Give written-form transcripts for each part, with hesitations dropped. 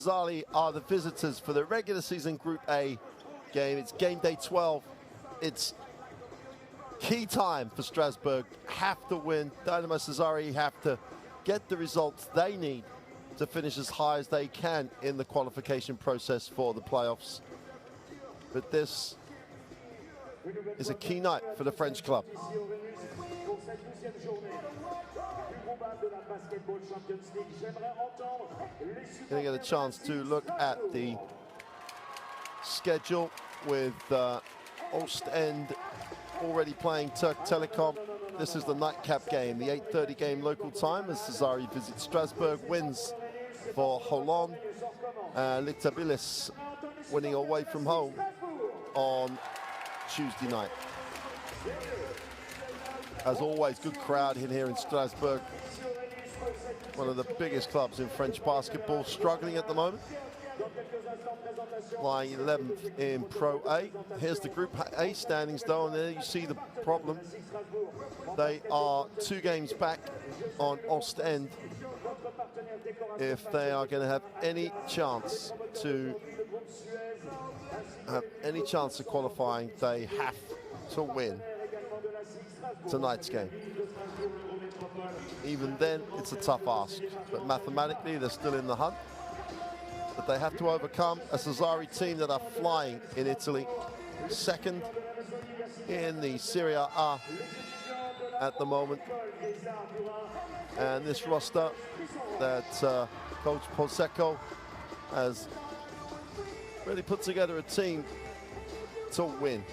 Sassari are the visitors for the regular season Group A game. It's game day 12. It's key time for Strasbourg. Have to win. Dinamo Sassari have to get the results they need to finish as high as they can in the qualification process for the playoffs. But this is a key night for the French club. Going to get a chance to look at the schedule with Ostend already playing Turk Telecom. This is the nightcap game, the 8:30 game local time as Sassari visits Strasbourg, wins for Holon. Lictabilis winning away from home on Tuesday night. As always, good crowd in here in Strasbourg. One of the biggest clubs in French basketball, struggling at the moment. Lying 11th in Pro A. Here's the Group A standings though, and there you see the problem. They are 2 games back on Ostend. If they are going to have any chance to qualifying, they have to win tonight's game. Even then, it's a tough ask, but mathematically they're still in the hunt. But they have to overcome a Sassari team that are flying in Italy, second in the Serie A at the moment. And this roster that Coach Fonseca has really put together a team to win.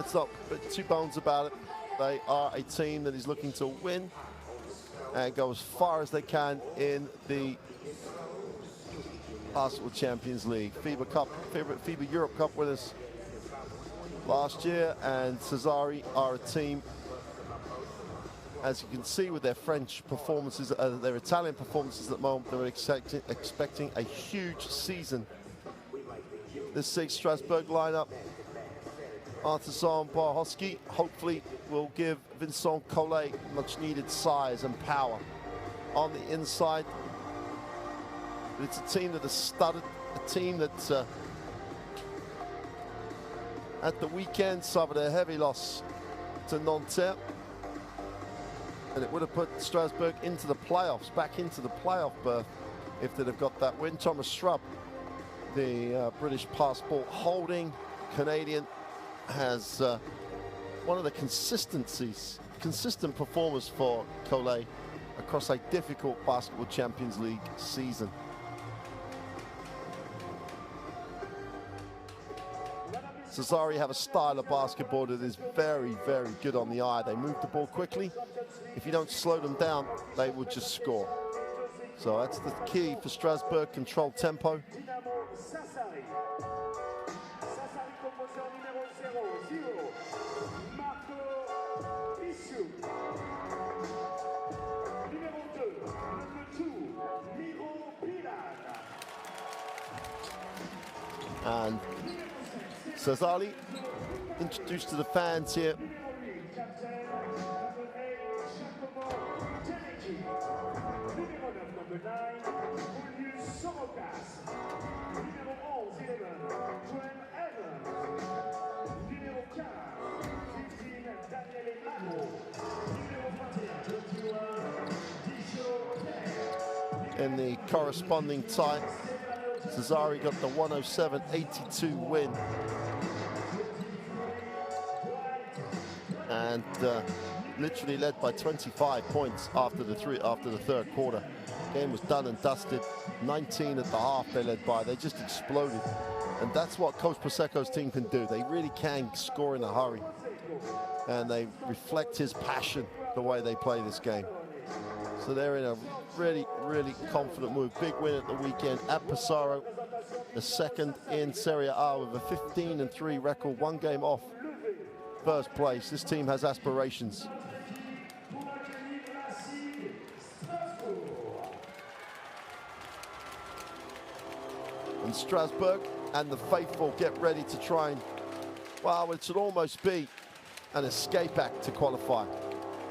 It's not two bones about it. They are a team that is looking to win and go as far as they can in the Basketball Champions League. FIBA Europe Cup winners last year, and Sassari are a team, as you can see with their French performances, their Italian performances at the moment, they're expecting a huge season. This SIG Strasbourg lineup, Artisan Barhosky, hopefully will give Vincent Collet much needed size and power on the inside. But it's a team that has studded, a team that at the weekend suffered a heavy loss to Nanterre. And it would have put Strasbourg into the playoffs, back into the playoff berth if they'd have got that win. Thomas Schrupp, the British passport holding Canadian, has one of the consistent performers for Collet across a difficult Basketball Champions League season. Sassari have a style of basketball that is very, very good on the eye. They move the ball quickly. If you don't slow them down, they will just score. So that's the key for Strasbourg, control tempo. And Sassari introduced to the fans here. In the corresponding tie, Sassari got the 107-82 win. And literally led by 25 points after the third quarter. Game was done and dusted. 19 at the half they led by. They just exploded. And that's what Coach Fonseca's team can do. They really can score in a hurry. And they reflect his passion the way they play this game. So they're in a really, really confident move. Big win at the weekend at Pesaro. The second in Serie A with a 15-3 record, 1 game off first place. This team has aspirations. And Strasbourg and the faithful get ready to try and, well, it should almost be an escape act to qualify.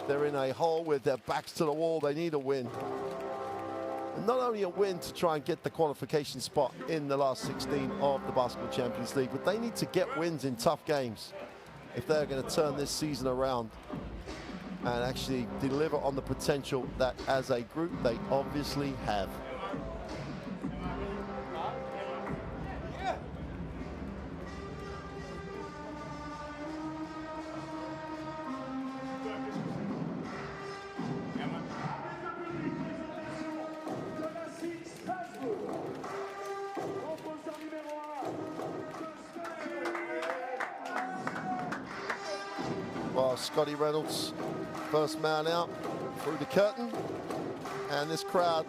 They're in a hole with their backs to the wall. They need a win. not only a win to try and get the qualification spot in the last 16 of the Basketball Champions League, but they need to get wins in tough games if they're going to turn this season around and actually deliver on the potential that as a group they obviously have. Well, Scotty Reynolds, first man out through the curtain, and this crowd,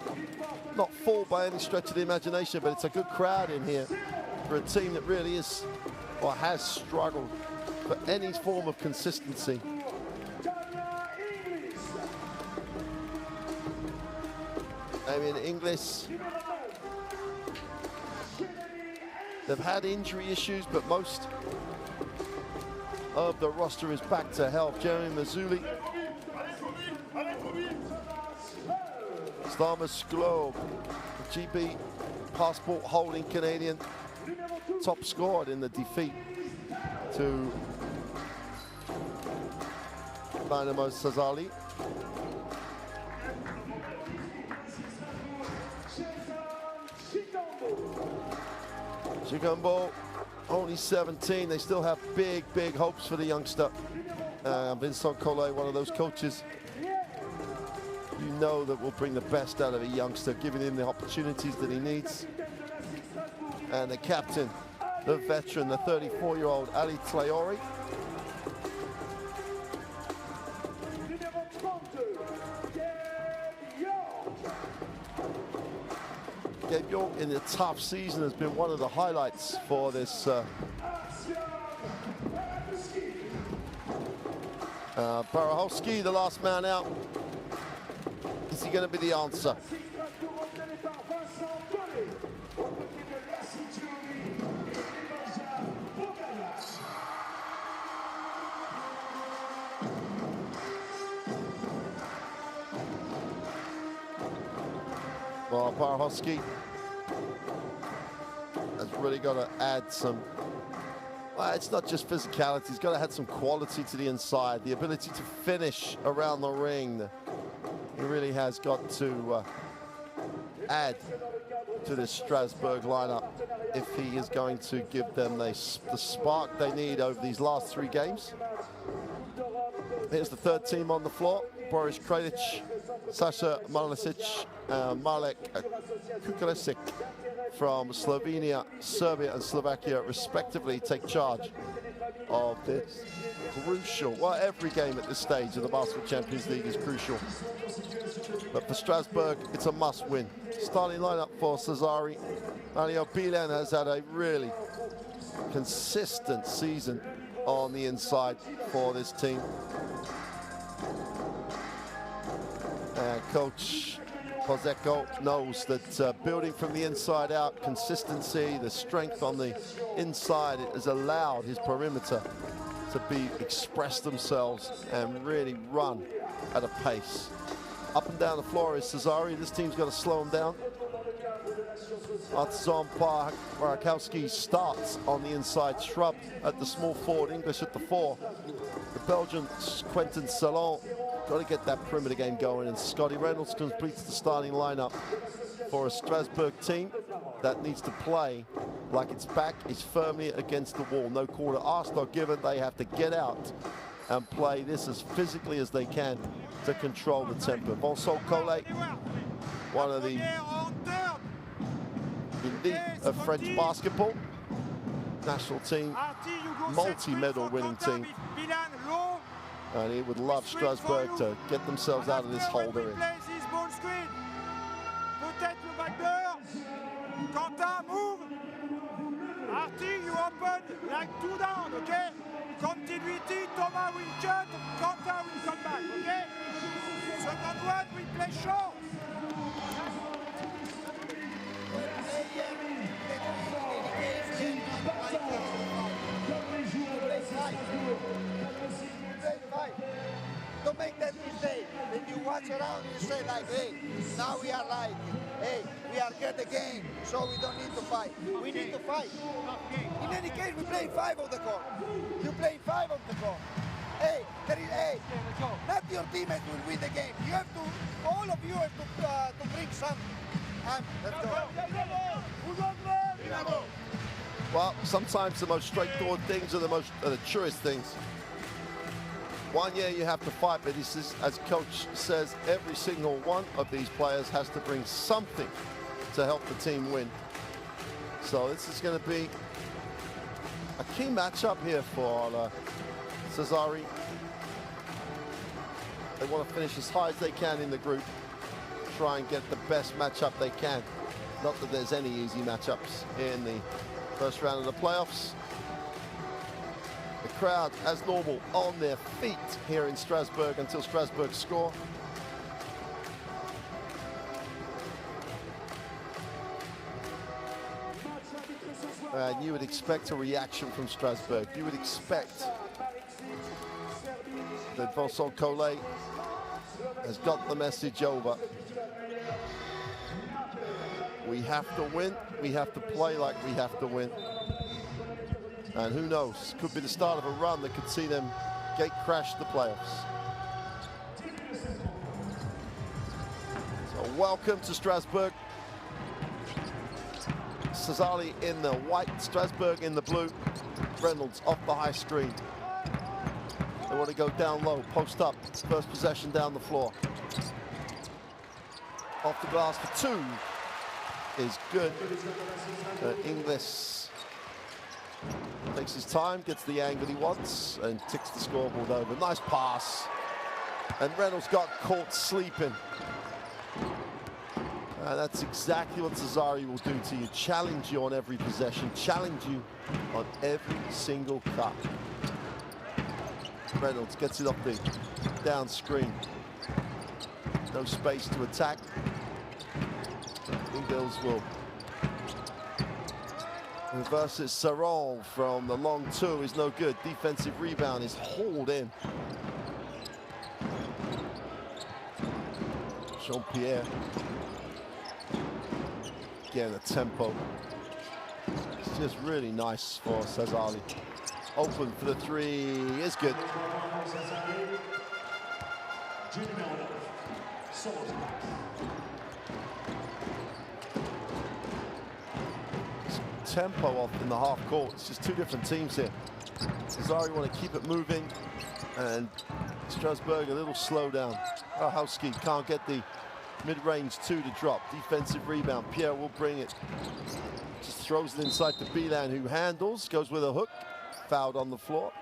not full by any stretch of the imagination, but it's a good crowd in here for a team that really is, or has struggled for any form of consistency. I mean, English, they've had injury issues, but most of the roster is back to health. Jeremy Mazzulli, Stamus Globe, GB passport holding Canadian, top scored in the defeat to Dinamo Sassari. Chikambo, only 17. They still have big, big hopes for the youngster. Vincent Collet, one of those coaches you know that will bring the best out of a youngster, giving him the opportunities that he needs. And the captain, the veteran, the 34-year-old Ali Traoré. Gabe York in a tough season has been one of the highlights for this Barahowski, the last man out. Is he going to be the answer? Well, Barahowski has really got to add some, well, it's not just physicality, he's got to add some quality to the inside, the ability to finish around the ring. He really has got to add to this Strasbourg lineup if he is going to give them the spark they need over these last 3 games. Here's the third team on the floor. Boris Kredic, Sasha Malasic, Marek Kukalesic from Slovenia, Serbia and Slovakia respectively take charge of this crucial, well, every game at this stage of the Basketball Champions League is crucial. But for Strasbourg, it's a must win. Starting lineup for Sassari. Mario Bilan has had a really consistent season on the inside for this team. Coach Pozecco knows that building from the inside out, consistency, the strength on the inside, it has allowed his perimeter to express themselves and really run at a pace. Up and down the floor is Sassari. This team's got to slow them down. Artisan Barakowski starts on the inside, Shrub at the small forward, English at the 4. The Belgian Quentin Salon got to get that perimeter game going, and Scotty Reynolds completes the starting lineup for a Strasbourg team that needs to play like its back is firmly against the wall. No quarter asked or given. They have to get out and play this as physically as they can to control the tempo. Vincent Collet, one of the elite of French basketball, national team, multi-medal winning team. And he would love Strasbourg to get themselves out of this hole they're in. Quentin, move. Artie, you open like 2 down, okay? Continuity, Thomas will cut, Quentin will come back, okay? Second one, we play short. Don't make that mistake. When you watch around, you say like, hey, now we are like are get the game, so we don't need to fight. We need to fight. In any case, we play 5 of the court. You play 5 of the court. Hey, not your teammates will win the game. You have to, all of you have to bring something. Let's go. Well, sometimes the most straightforward things are the truest things. One year you have to fight, but this is, as coach says, every single one of these players has to bring something to help the team win. So this is going to be a key matchup here for Sassari. They want to finish as high as they can in the group, try and get the best matchup they can. Not that there's any easy matchups in the first round of the playoffs. The crowd, as normal, on their feet here in Strasbourg until Strasbourg score. And you would expect a reaction from Strasbourg. You would expect that Vincent Collet has got the message over. We have to win. We have to play like we have to win. And who knows, could be the start of a run that could see them gate crash the playoffs. So welcome to Strasbourg. Sassari in the white, Strasbourg in the blue. Reynolds off the high screen. They want to go down low, post up, first possession down the floor. Off the glass for 2 is good. Inglis takes his time, gets the angle he wants, and ticks the scoreboard over. Nice pass. And Reynolds got caught sleeping. And that's exactly what Sassari will do to you. Challenge you on every possession, challenge you on every single cut. Reynolds gets it off the down screen. No space to attack. Ingles will reverse it. Saron from the long 2 is no good. Defensive rebound is hauled in. Jean-Pierre. Again, the tempo. It's just really nice for Sassari. Open for the 3 is good. Tempo off in the half court. It's just 2 different teams here. Sassari want to keep it moving, and Strasbourg a little slow down. Howski can't get the mid-range 2 to drop. Defensive rebound. Pierre will bring it. Just throws it inside to Bilan, who handles, goes with a hook. Fouled on the floor.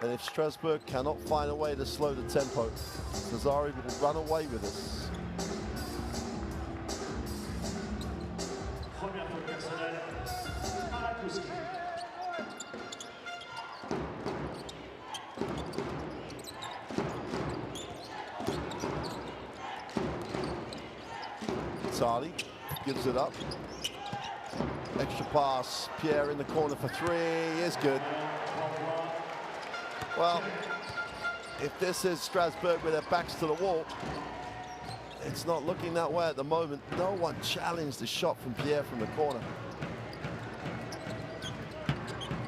And if Strasbourg cannot find a way to slow the tempo, Sassari will run away with this. Sassari gives it up. Extra pass. Pierre in the corner for 3 is good. Well, if this is Strasbourg with their backs to the wall, it's not looking that way at the moment. No one challenged the shot from Pierre from the corner.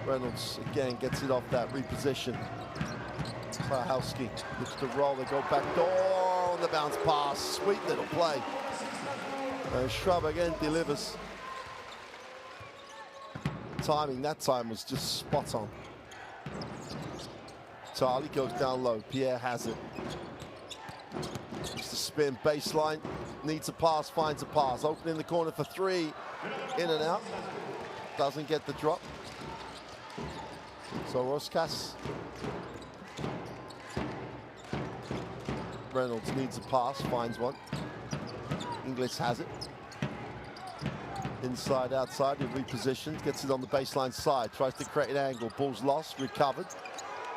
Reynolds again gets it off that reposition. Howski looks to roll. They go back door on the bounce pass. Sweet little play. And Shrub again delivers. Timing that time was just spot on. Charlie goes down low. Pierre has it. Just a spin baseline. Needs a pass, finds a pass. Open in the corner for 3. In and out. Doesn't get the drop. So Roskas. Reynolds needs a pass, finds one. Inglis has it. Inside, outside, he repositions, gets it on the baseline side, tries to create an angle, ball's lost, recovered.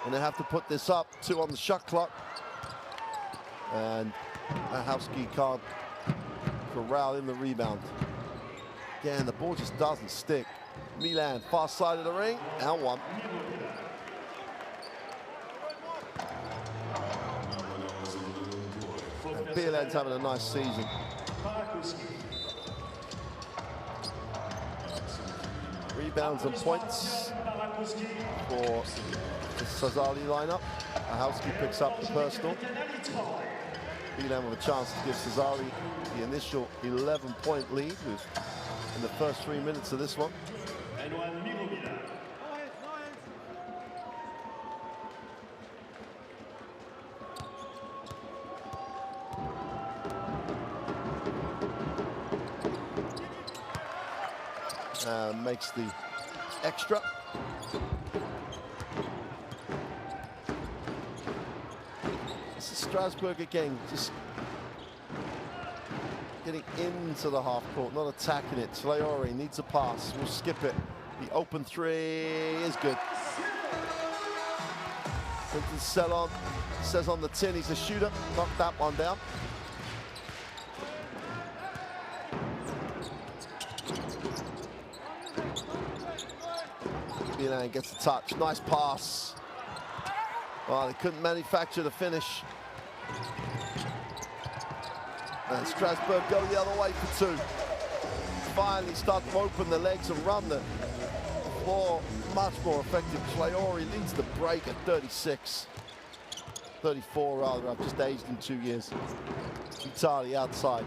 And they have to put this up, 2 on the shot clock. And Howski can't corral in the rebound. Again, the ball just doesn't stick. Milan, far side of the ring, and 1. Bielan's having a nice season. Rebounds and points for the Sassari lineup. Ahowski picks up the personal. Bilan with a chance to give Sassari the initial 11-point lead in the first 3 minutes of this one. Makes the extra. This is Strasbourg again, just getting into the half court, not attacking it. Traoré needs a pass, we'll skip it. The open three is good. Quentin Sellon says on the tin he's a shooter, knocked that one down. Bilan gets a touch, nice pass. Well, they couldn't manufacture the finish. And Strasbourg go the other way for two. Finally start to open the legs and run the floor much more effective. Traoré leads the break at 36. 34 rather, I've just aged in 2 years. Vitali outside.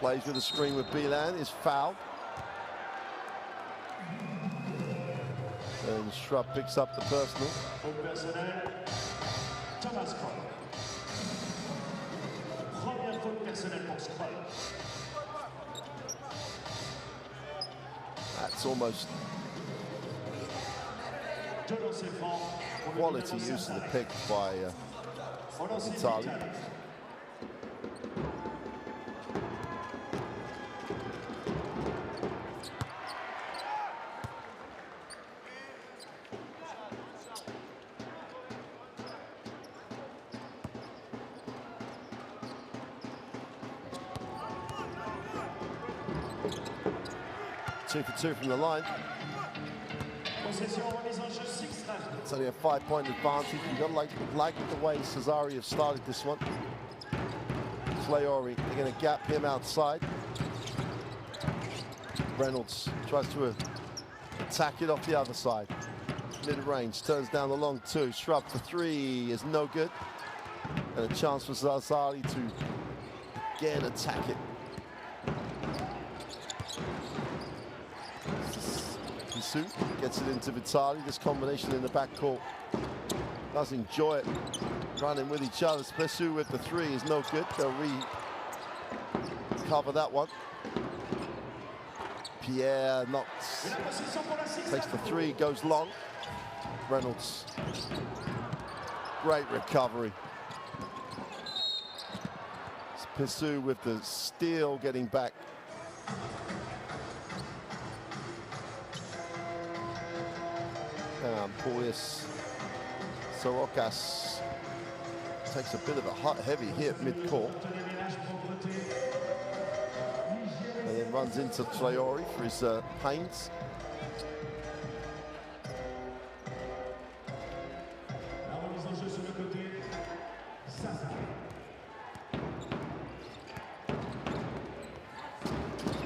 Plays with a screen with Bilan, is fouled. And Shrub picks up the personal. That's almost quality use of the pick by Vitali. Two for two from the line. It's only a 5-point advantage. You've got to like the way Sassari have started this one. Traoré, they're going to gap him outside. Reynolds tries to attack it off the other side. Mid-range, turns down the long two. Shrub for three is no good. And a chance for Sassari to again attack it. Gets it into Vitali. This combination in the backcourt does enjoy it. Running with each other. Splesu with the three is no good. They'll recover that one. Pierre knocks. Takes the three, goes long. Reynolds. Great recovery. Splesu with the steal, getting back. Paulius Sorokas takes a bit of a heavy hit mid-court. And then runs into Traoré for his pains.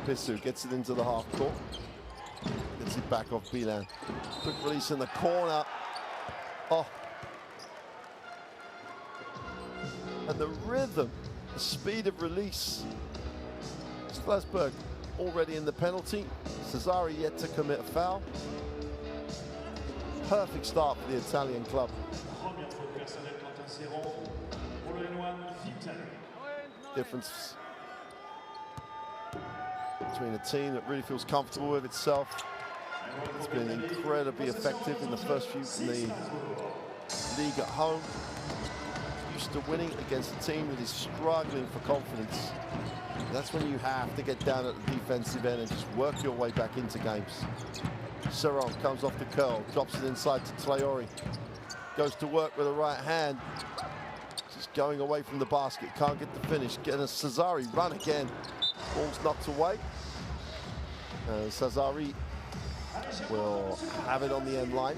Pissu gets it into the half court. Gets it back off Bilan. Quick release in the corner. Oh. And the rhythm, the speed of release. Strasbourg already in the penalty. Sassari yet to commit a foul. Perfect start for the Italian club. Difference between a team that really feels comfortable with itself. It's been incredibly effective in the first few in the league at home. Used to winning against a team that is struggling for confidence. That's when you have to get down at the defensive end and just work your way back into games. Serron comes off the curl, drops it inside to Traoré. Goes to work with the right hand. Just going away from the basket, can't get the finish. Getting a Sassari run again. Ball's knocked away. Sassari will have it on the end line.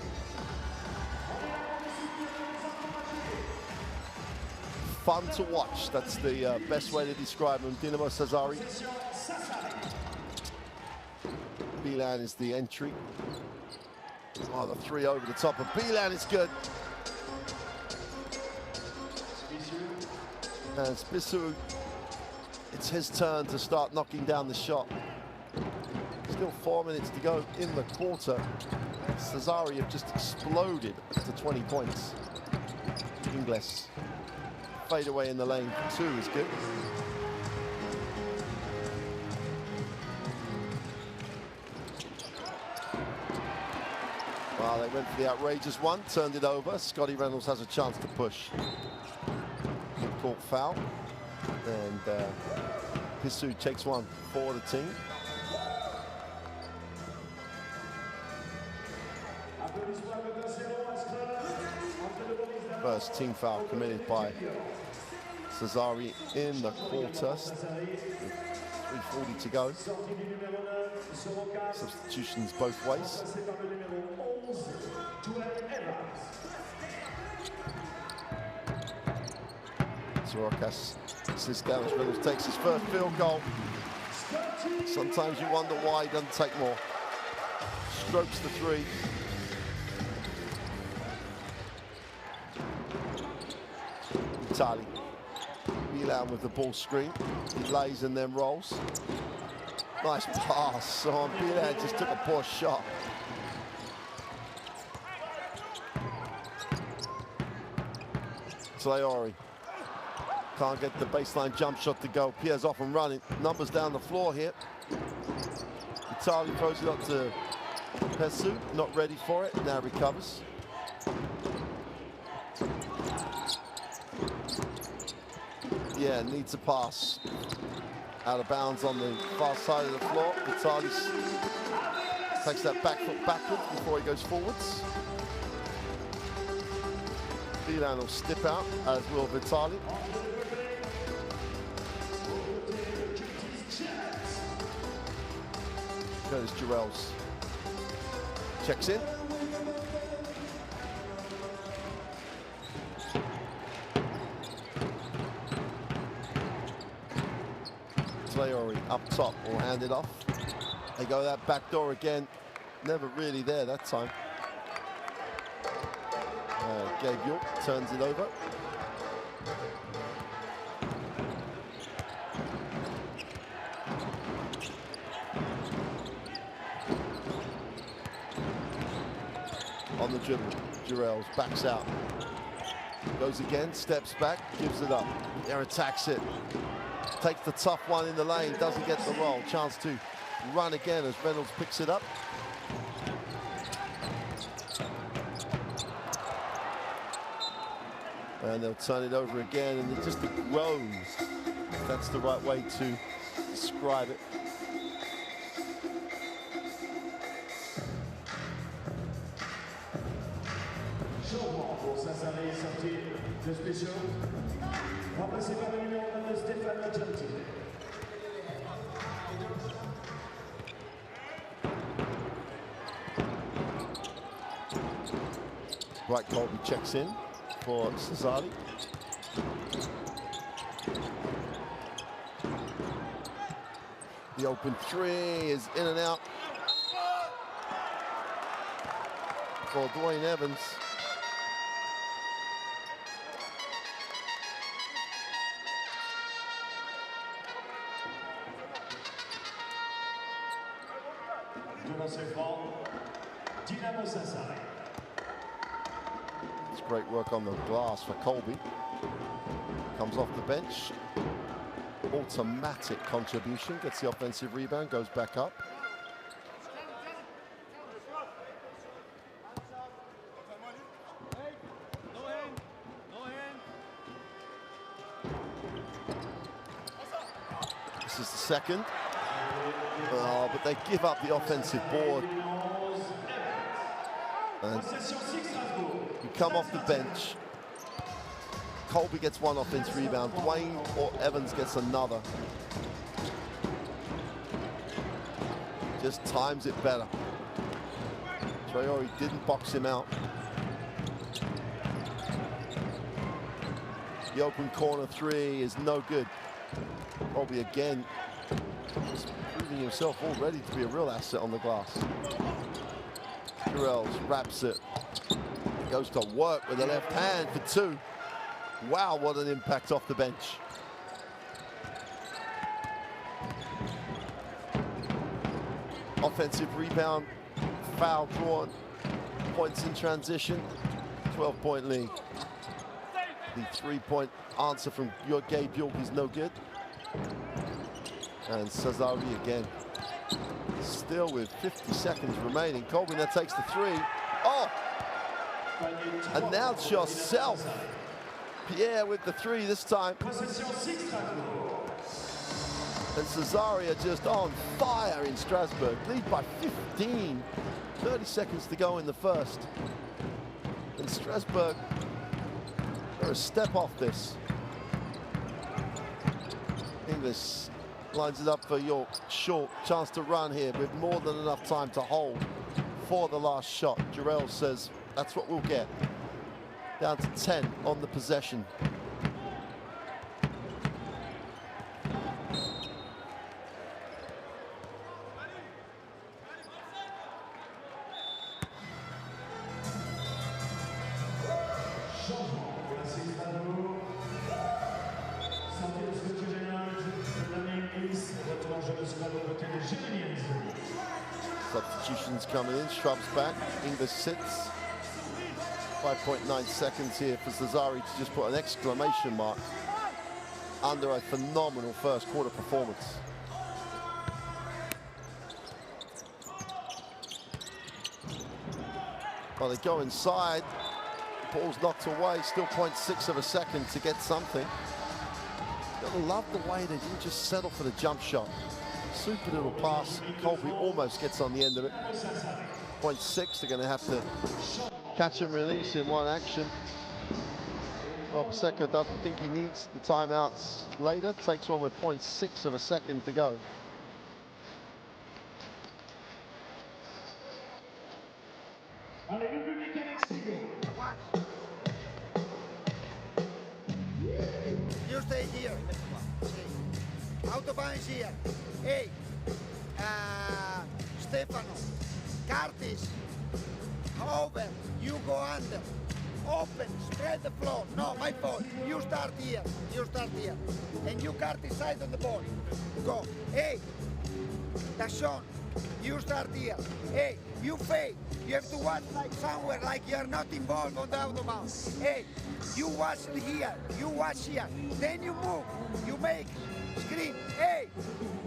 fun to watch. That's the best way to describe him. Dinamo Sassari. Bilan is the entry. Oh, the three over the top of Bilan is good. And Spissu, it's his turn to start knocking down the shot. Still 4 minutes to go in the quarter. Sassari have just exploded to 20 points. Ingles, fade away in the lane for 2 is good. Well, they went for the outrageous one, turned it over. Scotty Reynolds has a chance to push. Caught foul. And Pissu takes one for the team. First team foul committed by Sassari in the quarter. 3:40 to go. Substitutions both ways. Sorokas sits down as Reynolds takes his first field goal. Sometimes you wonder why he doesn't take more. Strokes the three. Vitali. Bilan with the ball screen. He lays and then rolls. Nice pass on. Bilan just took a poor shot. Traore can't get the baseline jump shot to go. Pierre's off and running. Numbers down the floor here. Vitali throws it up to Pessu, not ready for it, now recovers. Yeah, needs a pass. Out of bounds on the far side of the floor. Vitali takes that back foot backwards before he goes forwards. Bilan will step out, as will Vitali. Curtis Jarrell's checks in. Traore up top will hand it off. They go that back door again. Never really there that time. Gabe York turns it over. On the dribble, Jarrell backs out. Goes again, steps back, gives it up. There attacks it. Takes the tough one in the lane, doesn't get the roll. Chance to run again as Reynolds picks it up. And they'll turn it over again, and it just grows. That's the right way to describe it. Pour Sassari sorti de spéciaux, remplacé par le numéro 22 Stéphane Gentile. Right, Colby checks in for Sassari. The open three is in and out for Dwayne Evans. Dinamo Sassari. It's great work on the glass for Colby. Comes off the bench. Automatic contribution, gets the offensive rebound, goes back up. This is the second. Oh, but they give up the offensive board. And you come off the bench. Colby gets one offensive rebound. Dwayne or Evans gets another. Just times it better. Traore didn't box him out. The open corner three is no good. Colby again is proving himself already to be a real asset on the glass. Jarrell wraps it. Goes to work with the left hand for two. Wow, what an impact off the bench. Offensive rebound, foul drawn, points in transition, 12-point lead. The three-point answer from your Gabe York is no good. And Sassari again, still with 50 seconds remaining. Colby now takes the three. Oh! Announce yourself. Pierre with the three this time. And Sassari are just on fire in Strasbourg. Lead by 15. 30 seconds to go in the first. And Strasbourg are a step off this. English lines it up for York. Short chance to run here with more than enough time to hold for the last shot. Jarrell says that's what we'll get. Down to 10 on the possession. Substitutions coming in. Shrubs back. English sits. 5.9 seconds here for Sassari to just put an exclamation mark under a phenomenal first quarter performance. Well, they go inside. Ball's knocked away. Still 0.6 of a second to get something. Gotta love the way they didn't just settle for the jump shot. Super little pass. Colby almost gets on the end of it. 0.6. They're going to have to catch and release in one action. Well, Paseka doesn't think he needs the timeouts later. Takes one with 0.6 of a second to go. You stay here. Out of bounds here. Hey, Stefano, Curtis, over. You go under. Open, spread the floor. No, my fault. You start here. You start here. And you Curtis side on the ball. Go. Hey, Dashon, you start here. Hey, you fade. You have to watch like somewhere, like you are not involved on the out of bounds. Hey, you watch here. You watch here. Then you move. You make screen. Hey,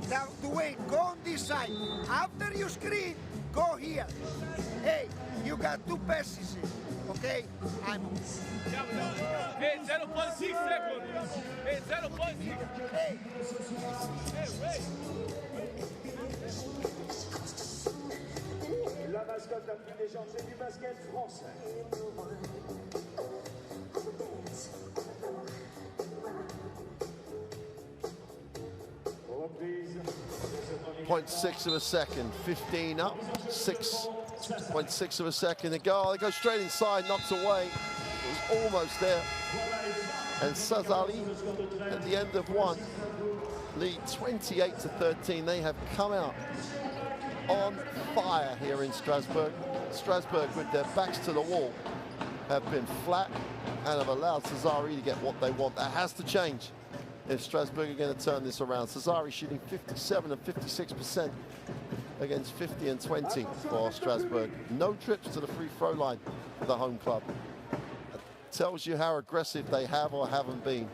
now Dwayne, go on this side. After you screen, go here. Hey, you got two passes. Okay, I'm on. Hey, 0.6 seconds. Hey, 0.6. Hey. Hey, La mascotte la plus déchantée du basket français. 0.6 of a second, 15 up, 6.6 of a second to go. They go straight inside, knocked away. It was almost there. And Sassari, at the end of one, lead 28-13. They have come out on fire here in Strasbourg. Strasbourg, with their backs to the wall, have been flat and have allowed Sassari to get what they want. That has to change if Strasbourg are going to turn this around. Sassari shooting 57 and 56% against 50 and 20 for Strasbourg. No trips to the free throw line for the home club. That tells you how aggressive they have or haven't been.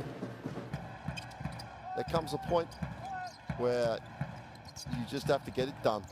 There comes a point where you just have to get it done.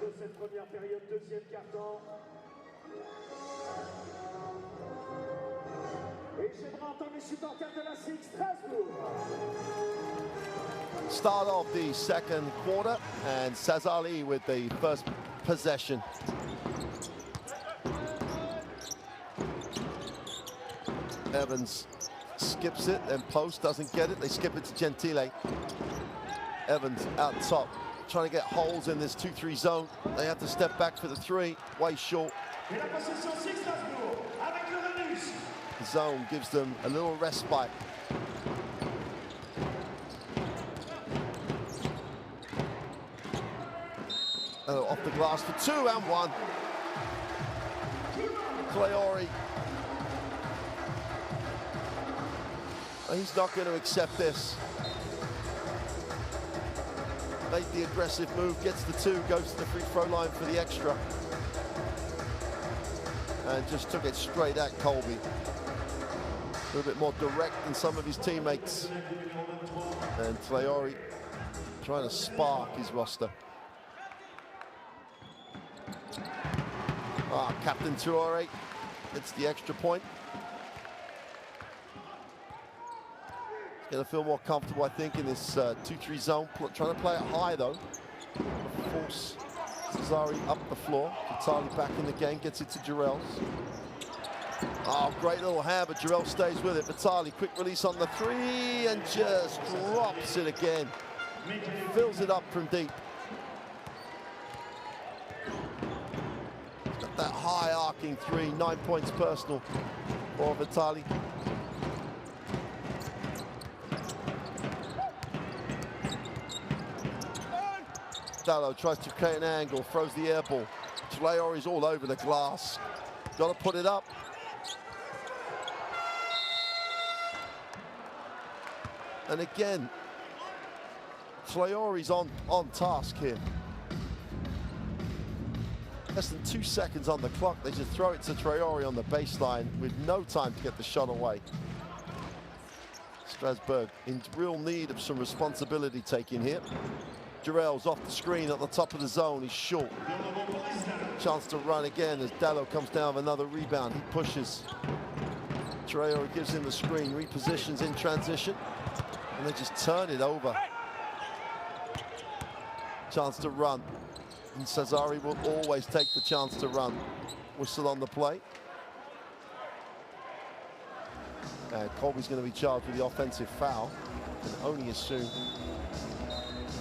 De cette première période, deuxième quart-temps. Et j'aimerais entendre les supporters de la SIG Strasbourg. Start off the second quarter, and Sassari with the first possession. Evans skips it, and Post doesn't get it. They skip it to Gentile. Evans out top, trying to get holes in this 2-3 zone. They have to step back for the three, way short. The zone gives them a little respite. Off the glass for 2 and 1. Traore. He's not going to accept this. Made the aggressive move, gets the 2, goes to the free throw line for the extra. And just took it straight at Colby. A little bit more direct than some of his teammates. And Traore trying to spark his roster. Captain Traore gets the extra point. He's going to feel more comfortable, I think, in this 2-3 zone. Trying to play it high, though. Force Sassari up the floor. Vitali back in the game, gets it to Jarrell's. Oh, great little hand, but Jarrell stays with it. Vitali, quick release on the 3, and just drops it again. Fills it up from deep. He's got that high arcing 3, 9 points personal for Vitali. Dallo tries to create an angle, throws the air ball. Traore's all over the glass. Got to put it up. And again, Traore's on task here. Less than 2 seconds on the clock. They just throw it to Traore on the baseline with no time to get the shot away. Strasbourg in real need of some responsibility taking here. Jarrell's off the screen at the top of the zone. He's short. Chance to run again as Dallo comes down with another rebound. He pushes. Traore gives him the screen, repositions in transition, and they just turn it over. Chance to run. And Sassari will always take the chance to run. Whistle on the play. And Colby's going to be charged with the offensive foul. And only assume.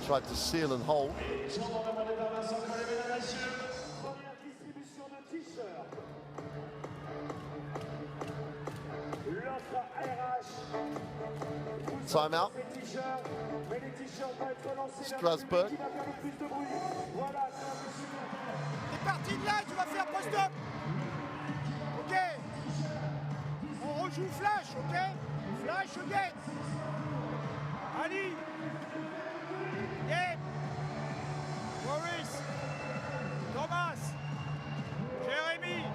Tried to seal and hold. Timeout. Strasbourg. T'es parti de là, tu vas faire post-up. Ok. On rejoue flash, ok. Flash again. Ali. Game. Maurice. Thomas. Jérémy.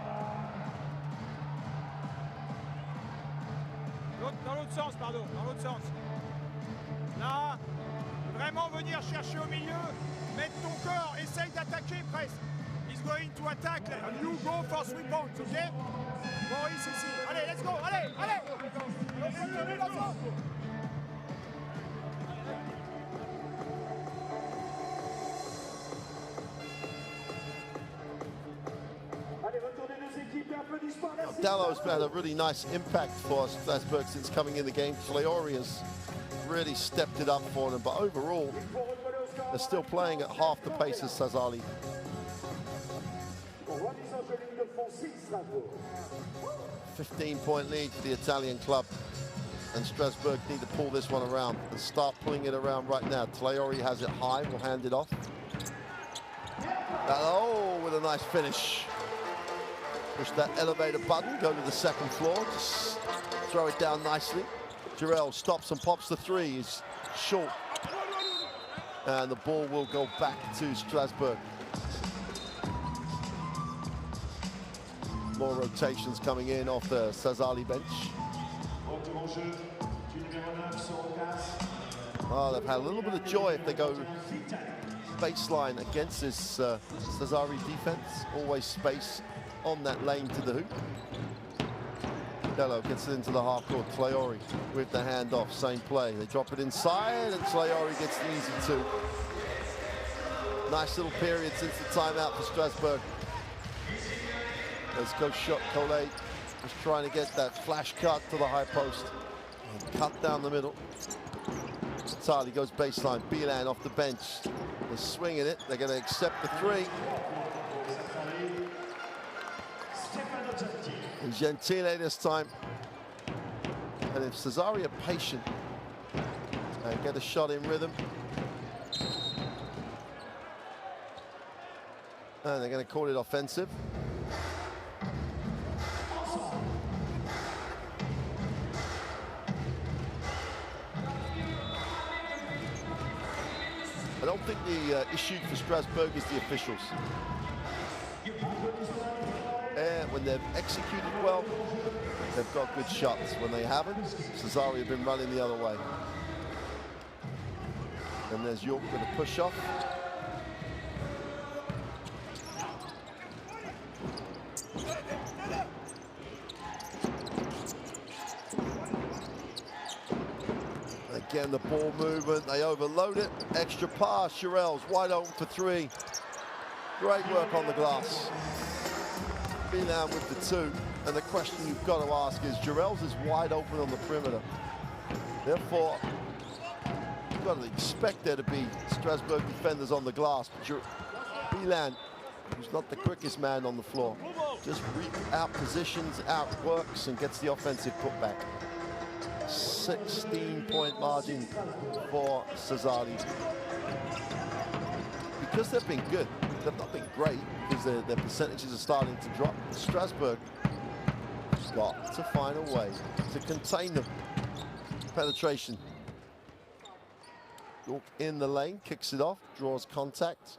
Dans l'autre sens, pardon. Dans l'autre sens. Là. Vraiment venir chercher au milieu. Mettre ton corps. Essaye d'attaquer presque. He's going to attack. You go for 3 points, ok? Maurice ici. Allez, let's go. Allez, allez. Dallo's had a really nice impact for Strasbourg since coming in the game. Traore has really stepped it up for them, but overall, they're still playing at half the pace as Sassari. 15-point lead for the Italian club. And Strasbourg need to pull this one around and start pulling it around right now. Traoré has it high, will hand it off. Oh, with a nice finish. Push that elevator button, go to the second floor, just throw it down nicely. Jarrell stops and pops the three, he's short. And the ball will go back to Strasbourg. More rotations coming in off the Sassari bench. Oh, they've had a little bit of joy if they go baseline against this Sassari defense. Always space on that lane to the hoop. Dello gets it into the half court. Traoré with the handoff, same play. They drop it inside and Traoré gets the easy two. Nice little period since the timeout for Strasbourg. As Coach Collet was trying to get that flash cut to the high post. And cut down the middle. Sassari goes baseline. Bilan off the bench. They're swinging it. They're going to accept the three. And Gentile this time. And if Sassari are patient and get a shot in rhythm, and they're going to call it offensive. I don't think the issue for Strasbourg is the officials. When they've executed well, they've got good shots. When they haven't, Sassari have been running the other way. And there's York with a push-off. Again, the ball movement, they overload it. Extra pass, Jarrell's wide open for three. Great work on the glass. Bilan with the two. And the question you've got to ask is, Jarrell's is wide open on the perimeter. Therefore, you've got to expect there to be Strasbourg defenders on the glass. But Bilan, who's not the quickest man on the floor, just out positions, outworks, and gets the offensive putback. 16-point margin for Sassari. Because they've been good, they've not been great, because their percentages are starting to drop. Strasbourg has got to find a way to contain them. Penetration. York in the lane, kicks it off, draws contact.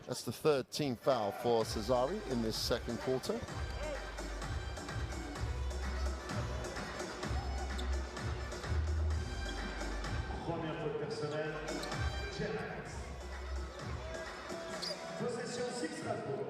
That's the third team foul for Sassari in this second quarter. Possession SIG Strasbourg.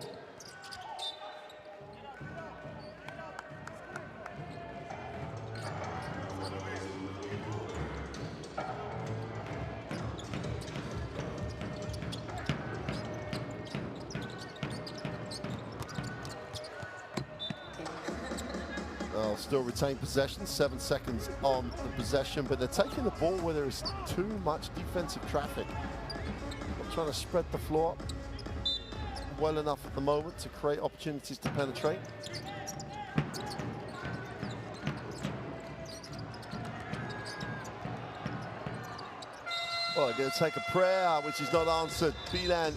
They'll still retain possession, 7 seconds on the possession, but they're taking the ball where there is too much defensive traffic. They're trying to spread the floor well enough at the moment to create opportunities to penetrate. Well, they're going to take a prayer, which is not answered. Bilan.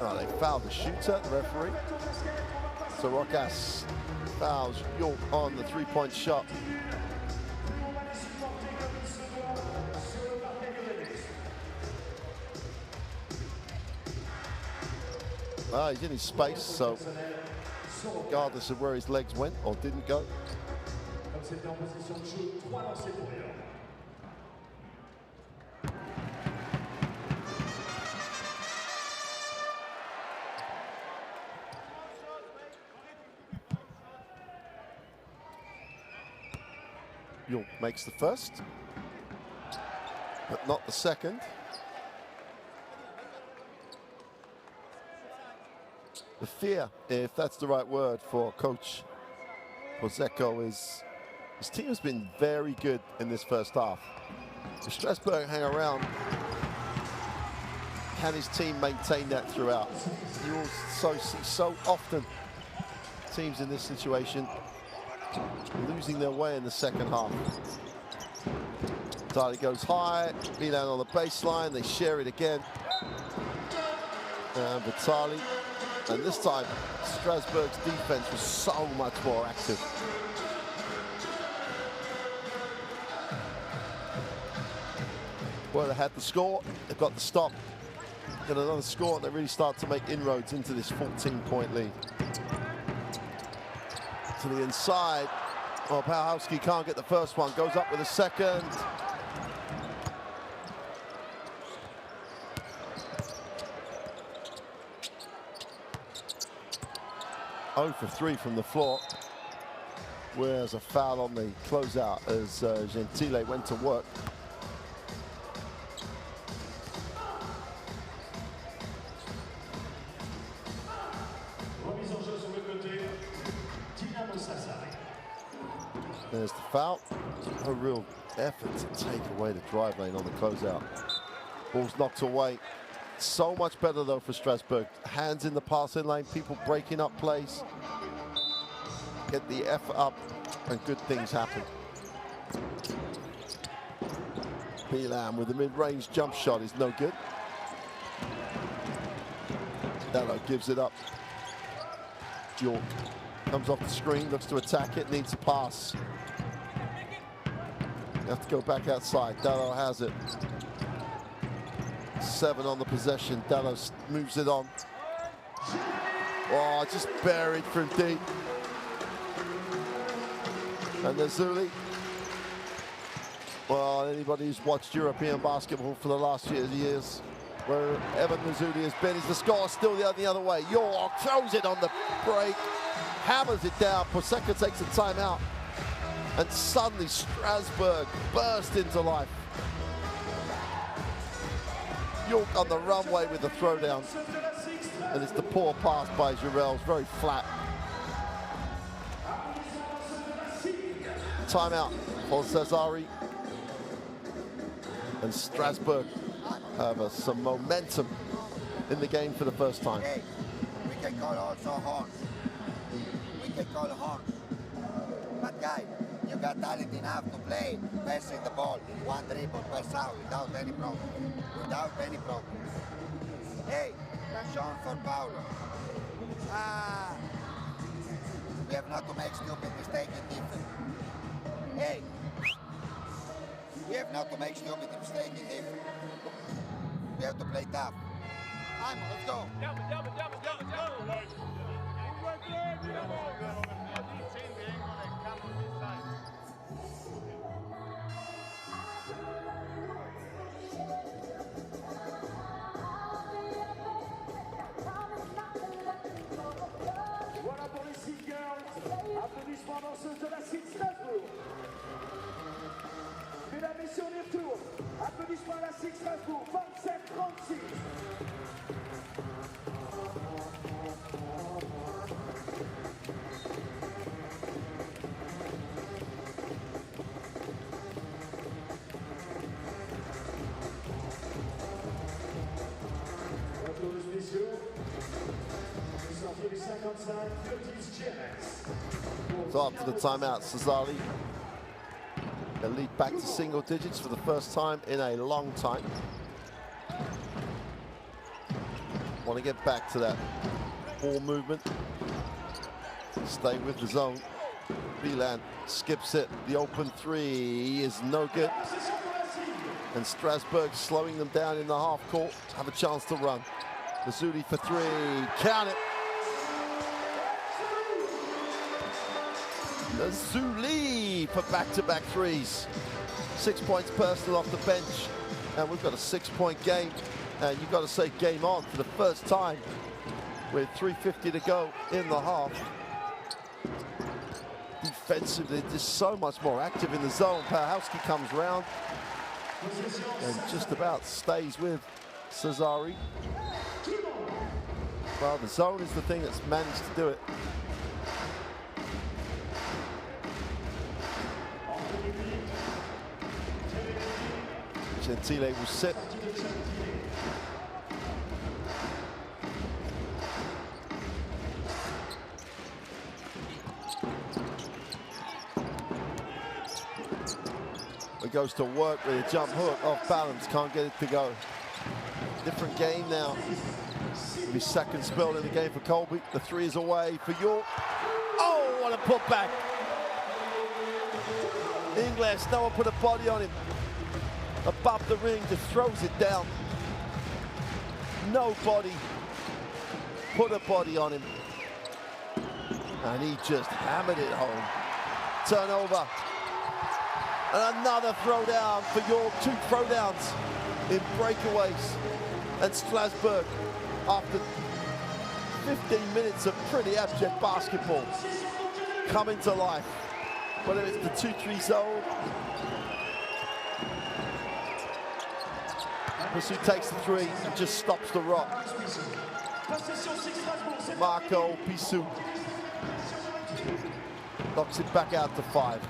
Oh, they fouled the shooter, the referee. So Rocas fouls York on the three-point shot. He's in his space, so regardless of where his legs went or didn't go. York makes the first, but not the second. The fear, if that's the right word for Coach Pozzecco, is his team has been very good in this first half. If Strasbourg hang around, can his team maintain that throughout? You also see so often teams in this situation losing their way in the second half. Vitali goes high, Milan on the baseline, they share it again. And Vitali, and this time Strasbourg's defense was so much more active. Well, they had the score, they've got the stop, get another score, and they really start to make inroads into this 14-point lead. To the inside. Oh, Pałowski can't get the first one, goes up with a second. Oh for 3 from the floor. Where's a foul on the closeout as Gentile went to work. Remise en jeu sur le côté. Dinamo Sassari. There's the foul. A real effort to take away the drive lane on the closeout. Ball's knocked away. So much better though for Strasbourg. Hands in the passing lane, people breaking up plays. Get the effort up and good things happen. Milan with the mid-range jump shot is no good. Dallo gives it up. York comes off the screen, looks to attack it, needs a pass. You have to go back outside. Dallo has it. 7 on the possession. Dallo moves it on. Oh, just buried from deep. And Nazuli. Well, anybody who's watched European basketball for the last few years, wherever Nazuli has been, is the score still the other way. York throws it on the break, hammers it down. Poseka takes a timeout. And suddenly Strasbourg burst into life. York on the runway with the throwdown. And it's the poor pass by Jarrell, very flat. Timeout for Sassari. And Strasbourg have some momentum in the game for the first time. Hey, we can call also horns. We can call horns. But guy, you got talent enough to play passing the ball, 1 dribble per out without any problem. Without any problem. Hey, Sean for Paulo. We have not to make stupid mistakes in defense. Hey, we have not to make stupid mistakes in defense. We have to play tough. Let's go. Voilà pour les SIG Girls. Applaudissements danseuses de la SIG Strasbourg. Mesdames, messieurs, on y retourne. Applaudissements à la SIG Strasbourg. 27-36. Applaudissements spéciaux. Sortie du 55, Curtis Jerez. So after the timeout, Sassari, they lead back to single digits for the first time in a long time. Want to get back to that ball movement. Stay with the zone. Milan skips it. The open 3 is no good. And Strasbourg slowing them down in the half court. Have a chance to run. Nazuli for 3. Count it. Nazuli for back-to-back threes. 6 points personal off the bench. And we've got a 6-point game. And you've got to say game on for the first time with 3:50 to go in the half. Defensively, just so much more active in the zone. Pałowski comes round and just about stays with Sassari. Well, the zone is the thing that's managed to do it. Gentile will sit. It goes to work with a jump hook, off balance, can't get it to go. Different game now. It'll be second spell in the game for Colby. The three is away for York. Oh, what a putback. Ingles, no one put a body on him. Above the ring, just throws it down. Nobody put a body on him. And he just hammered it home. Turnover. And another throwdown for York. 2 throwdowns in breakaways. And Strasbourg, after 15 minutes of pretty abject basketball, coming to life. Whether it's the 2-3 zone. Pursuit takes the 3 and just stops the rock. Marco Pissou knocks it back out to 5.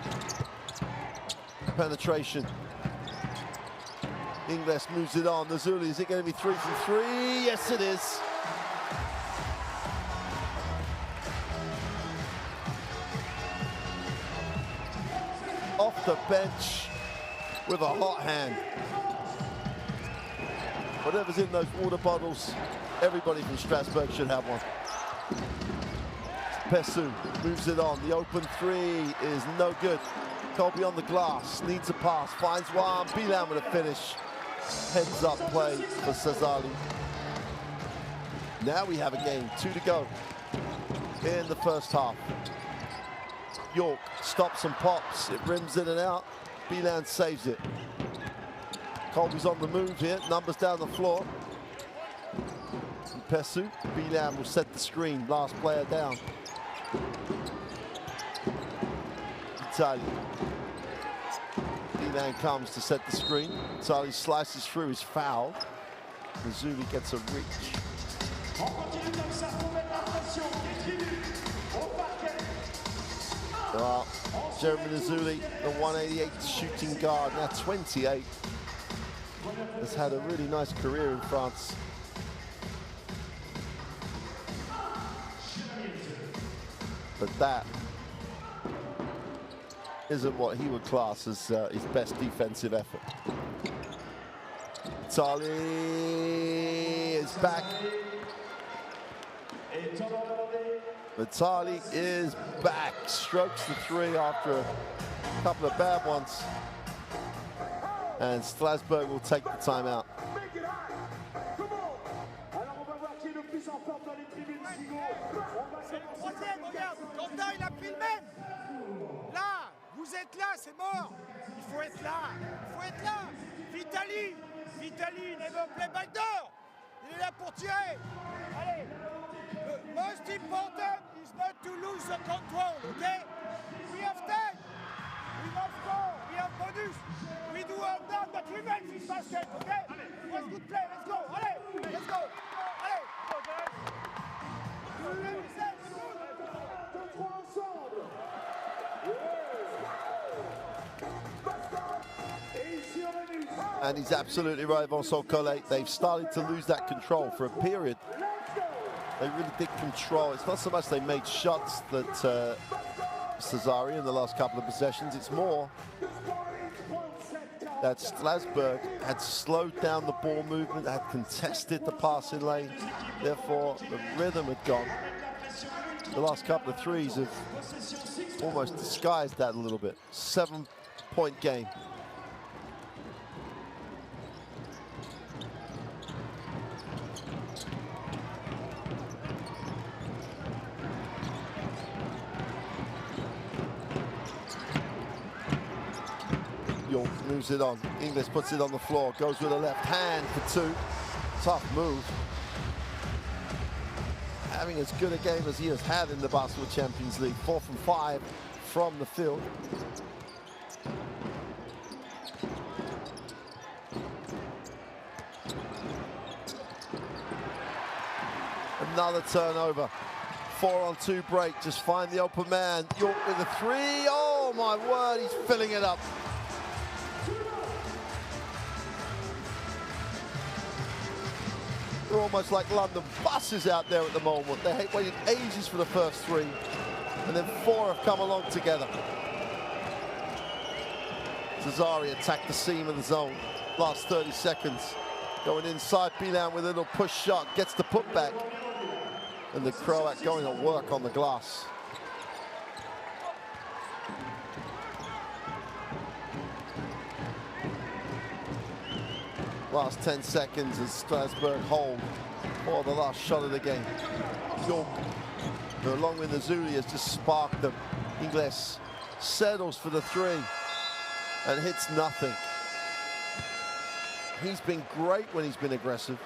Penetration. Ingles moves it on. Nazuli, is it going to be 3 from 3? Yes, it is. Off the bench with a hot hand. Whatever's in those water bottles, everybody from Strasbourg should have one. Pessou moves it on. The open 3 is no good. Colby on the glass, needs a pass, finds one. Bilan with a finish. Heads up play for Sassari. Now we have a game, 2 to go in the first half. York stops and pops. It rims in and out. Bilan saves it. Colby's on the move here. Numbers down the floor. Pessou. Bilan will set the screen. Last player down. Italy. Bilan comes to set the screen. Italy slices through, is fouled. Nazuli gets a reach. Jeremy Nazuli, the 188 shooting guard, now 28. Has had a really nice career in France. But that isn't what he would class as his best defensive effort. Italy is back. Italy is back. Strokes the 3 after a couple of bad ones. And Strasbourg will take the timeout. Quentin, il a pris le même. Là, vous êtes là, c'est mort. Il faut être là. Il faut être là. Vitali. Vitali, never play back door. Il est là pour tirer. Allez. The most important is not to lose the control, okay? We have 10. We must score. We have bonus. We do all that, but we make this basket, okay? Let's good play. Let's go. Allez. Let's go. Allez. And he's absolutely right, Vincent Collet. They've started to lose that control for a period. They really did control. It's not so much they made shots that Sassari in the last couple of possessions. It's more that Strasbourg had slowed down the ball movement, had contested the passing lane. Therefore, the rhythm had gone. The last couple of threes have almost disguised that a little bit. 7-point game. York moves it on. Ingles puts it on the floor, goes with a left hand for 2. Tough move. Having as good a game as he has had in the Basketball Champions League. 4 from 5 from the field. Another turnover. 4-on-2 break. Just find the open man. York with a 3. Oh my word, he's filling it up. They're almost like London buses out there at the moment. They waited ages for the first 3, and then 4 have come along together. Sassari attack the seam of the zone. Last 30 seconds. Going inside, Bilan with a little push shot, gets the putback. And the Croat going to work on the glass. Last 10 seconds as Strasbourg hold for the last shot of the game. York, who along with Nazuli has just sparked them. Ingles settles for the three and hits nothing. He's been great when he's been aggressive.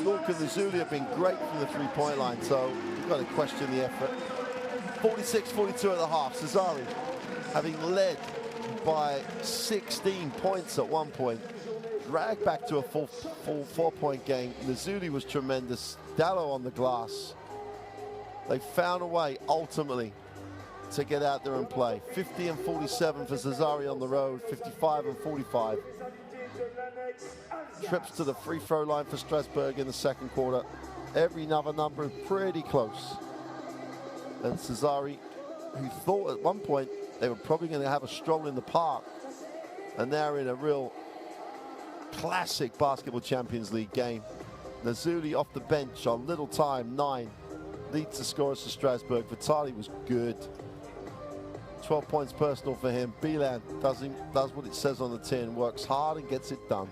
York and Nazuli have been great from the three-point line, so you've got to question the effort. 46-42 at the half. Sassari, having led by 16 points at one point, dragged back to a full 4-point game. Nazuli was tremendous. Dallo on the glass. They found a way, ultimately, to get out there and play. 50-47 for Sassari on the road, 55-45. Trips to the free throw line for Strasbourg in the second quarter. Every other number pretty close. And Sassari, who thought at one point they were probably going to have a stroll in the park, and now in a real classic Basketball Champions League game. Nazuli off the bench on little time, 9. Leads the scorers for Strasbourg. Vitali was good. 12 points personal for him. Bilan does what it says on the tin, works hard and gets it done.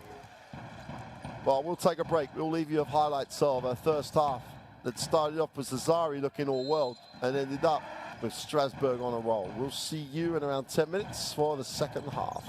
Well, we'll take a break. We'll leave you with highlights of our first half that started off with Sassari looking all world and ended up with Strasbourg on a roll. We'll see you in around 10 minutes for the second half.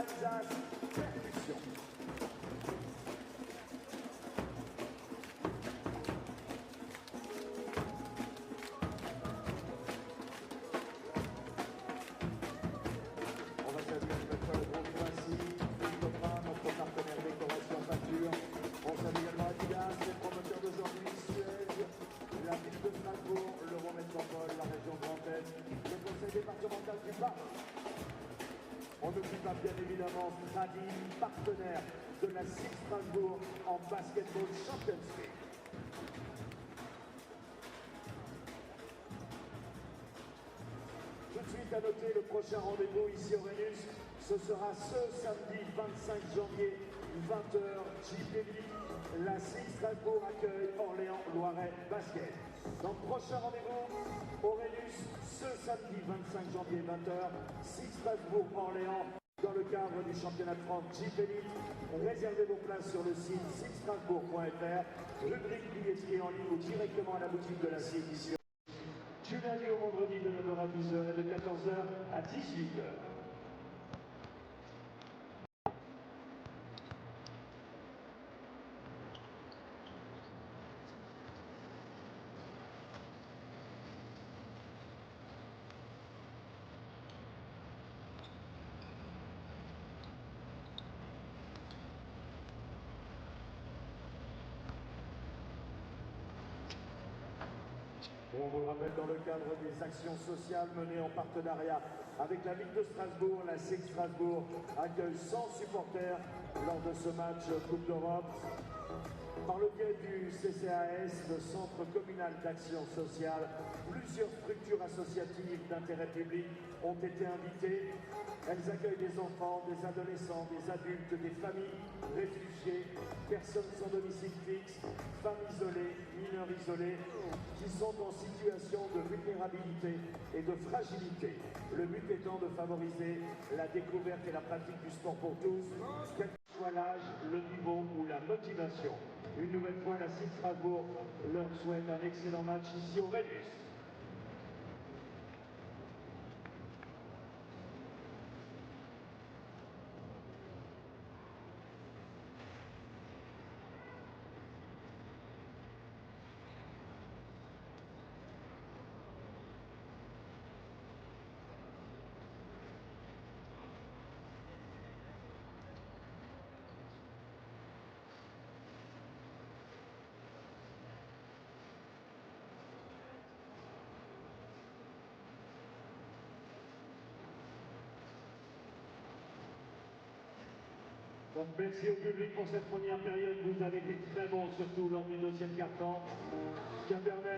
Alsace, percussion. On va saluer notre groupe Vinci, Philippe, notre partenaire décoration peinture. On salue également Adidas, les promoteurs d'aujourd'hui, Suez, la ville de Strasbourg, l'Eurométropole, la région Grand Est, le conseil départemental du Var. On n'oublie pas bien évidemment Stradi, partenaire de la SIG Strasbourg en basketball championship. Tout de suite à noter le prochain rendez-vous ici au Rhénus, ce sera ce samedi 25 janvier, 20h, JPV, la SIG Strasbourg accueille Orléans-Loiret Basket. Donc prochain rendez-vous au Rhénus, ce samedi 25 janvier, 20h, SIG Strasbourg-Orléans, dans le cadre du championnat de France JPV. Réservez vos places sur le site sigstrasbourg.fr, rubrique billetterie en ligne ou directement à la boutique de la SIG ici. Du lundi au vendredi de 9h à 12h et de 14h à 18h. On vous le rappelle, dans le cadre des actions sociales menées en partenariat avec la ville de Strasbourg, la SIG Strasbourg accueille 100 supporters lors de ce match Coupe d'Europe. Par le biais du CCAS, le Centre communal d'action sociale, plusieurs structures associatives d'intérêt public ont été invitées. Elles accueillent des enfants, des adolescents, des adultes, des familles réfugiées, personnes sans domicile fixe, femmes isolées, mineurs isolés, qui sont en situation de vulnérabilité et de fragilité. Le but étant de favoriser la découverte et la pratique du sport pour tous, quel que soit l'âge, le niveau ou la motivation. Une nouvelle fois, la SIG Strasbourg leur souhaite un excellent match ici au Rhénus. Donc merci au public pour cette première période. Vous avez été très bons, surtout lors du deuxième quart-temps, ce qui a permis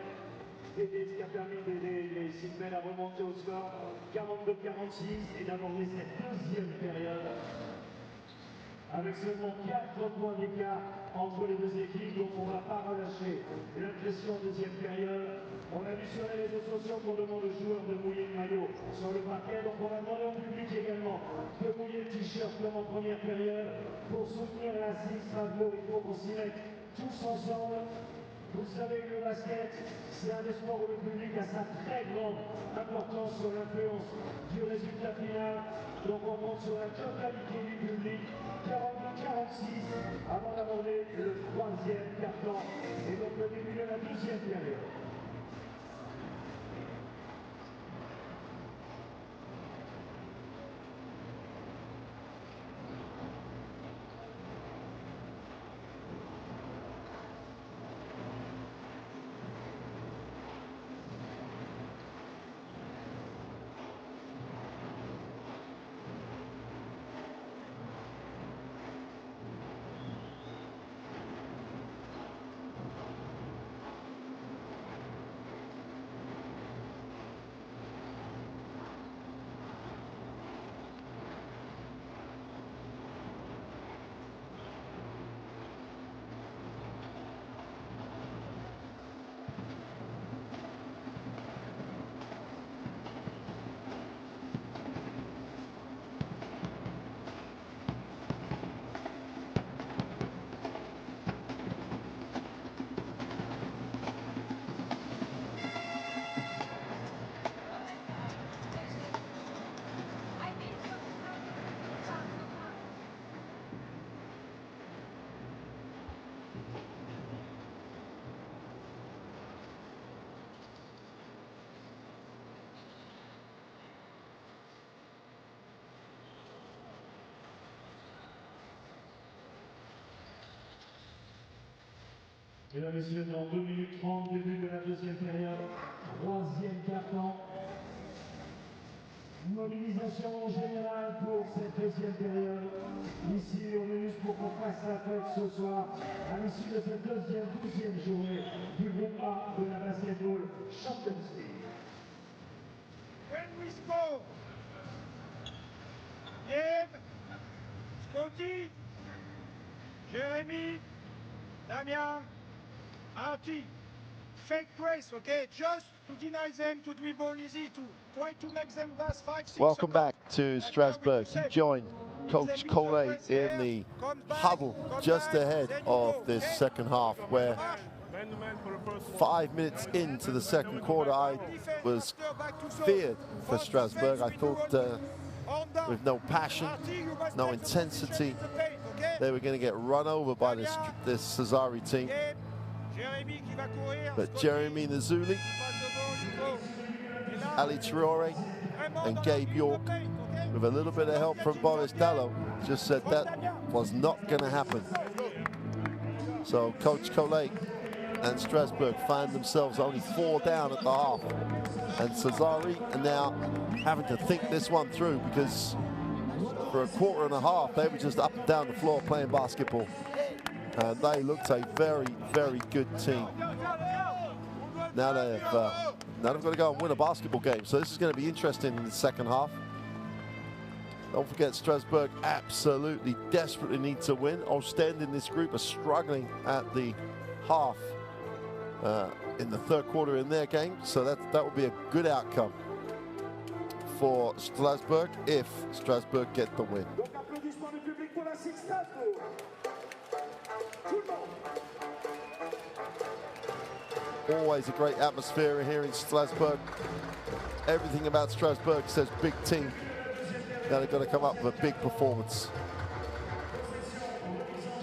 d'aider les Sigmen à remonter au score 42-46 et d'aborder cette deuxième période avec seulement 4 points d'écart entre les deux équipes, donc on ne va pas relâcher la pression en deuxième période. On a vu sur les réseaux sociaux qu'on demande aux joueurs de mouiller le maillot sur le parquet, donc on va demander au public également de mouiller le t-shirt comme en première période. Pour soutenir la SIG Strasbourg, il faut qu'on s'y mette tous ensemble. Vous savez que le basket, c'est un des sports où le public a sa très grande importance sur l'influence du résultat final. Donc on compte sur la totalité du public, 42-46, avant d'aborder le troisième quart-temps et donc le début de la deuxième période. Mesdames et messieurs, dans 2 minutes 30, début de la deuxième période, troisième quart-temps. Mobilisation générale pour cette deuxième période. Ici au Mulus pour qu'on fasse la fête ce soir à l'issue de cette douzième journée du groupe A de la Basketball Champions League. When we score, Dave, Scotty, Jérémy, Damien, Artie, fake press, okay? Just to deny them to dribble easy, to try to make them pass 5-6 Welcome seconds. back to Strasbourg. You joined Coach Collet in the huddle just ahead of this second half, where 5 minutes into the second quarter, I was feared for Strasbourg. I thought with no passion, no intensity, they were going to get run over by this Sassari team. But Jeremy Nazuli, Ali Traore and Gabe York, with a little bit of help from Boris Dallo, just said that was not going to happen. So Coach Collet and Strasbourg find themselves only 4 down at the half. And Sassari are now having to think this one through, because for a quarter and a half, they were just up and down the floor playing basketball. And they looked a very, very good team. Now they've got to go and win a basketball game. So this is going to be interesting in the second half. Don't forget, Strasbourg absolutely desperately need to win. Ostend in this group are struggling at the half in the third quarter in their game. So that will be a good outcome for Strasbourg if Strasbourg get the win. Always a great atmosphere here in Strasbourg. Everything about Strasbourg says big team. Now they've got to come up with a big performance.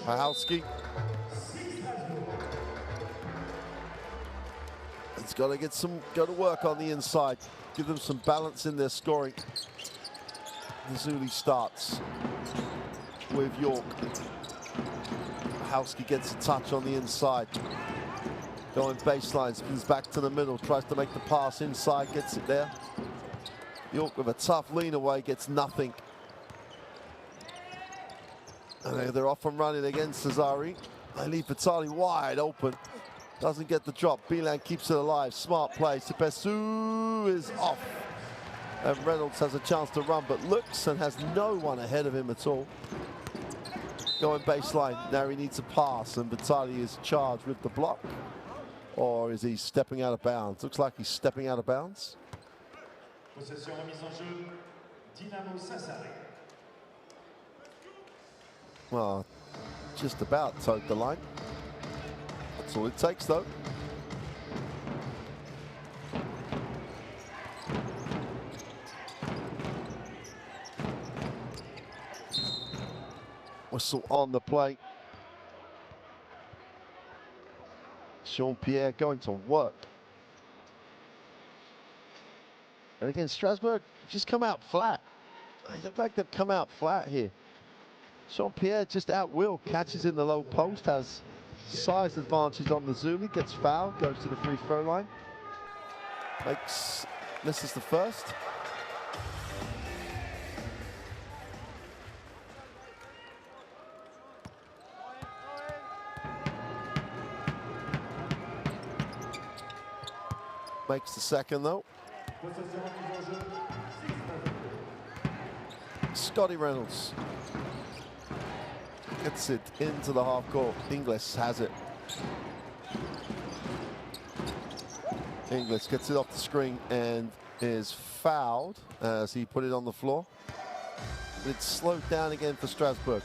Pahalski. It's got to go to work on the inside. Give them some balance in their scoring. Nazuli starts with York. Pahalski gets a touch on the inside. Going baseline, spins back to the middle, tries to make the pass inside, gets it there. York with a tough lean away, gets nothing. And they're off and running against Sassari. They leave Vitali wide open. Doesn't get the drop. Bilan keeps it alive. Smart play. Sepesu is off. And Reynolds has a chance to run, but looks and has no one ahead of him at all. Going baseline. Now he needs a pass, and Vitali is charged with the block. Or is he stepping out of bounds? Looks like he's stepping out of bounds. Possession remise en jeu, Dinamo Sassari. Well, just about towed the line. That's all it takes, though. Whistle on the play. Jean-Pierre going to work. And again, Strasbourg just come out flat. The fact they've come out flat here. Jean-Pierre just out-will, catches in the low post, has size advantage on the Zuli, gets fouled, goes to the free throw line. Misses the first. Makes the second, though. Scotty Reynolds gets it into the half court. Inglis has it. Inglis gets it off the screen and is fouled as he put it on the floor. It's slowed down again for Strasbourg.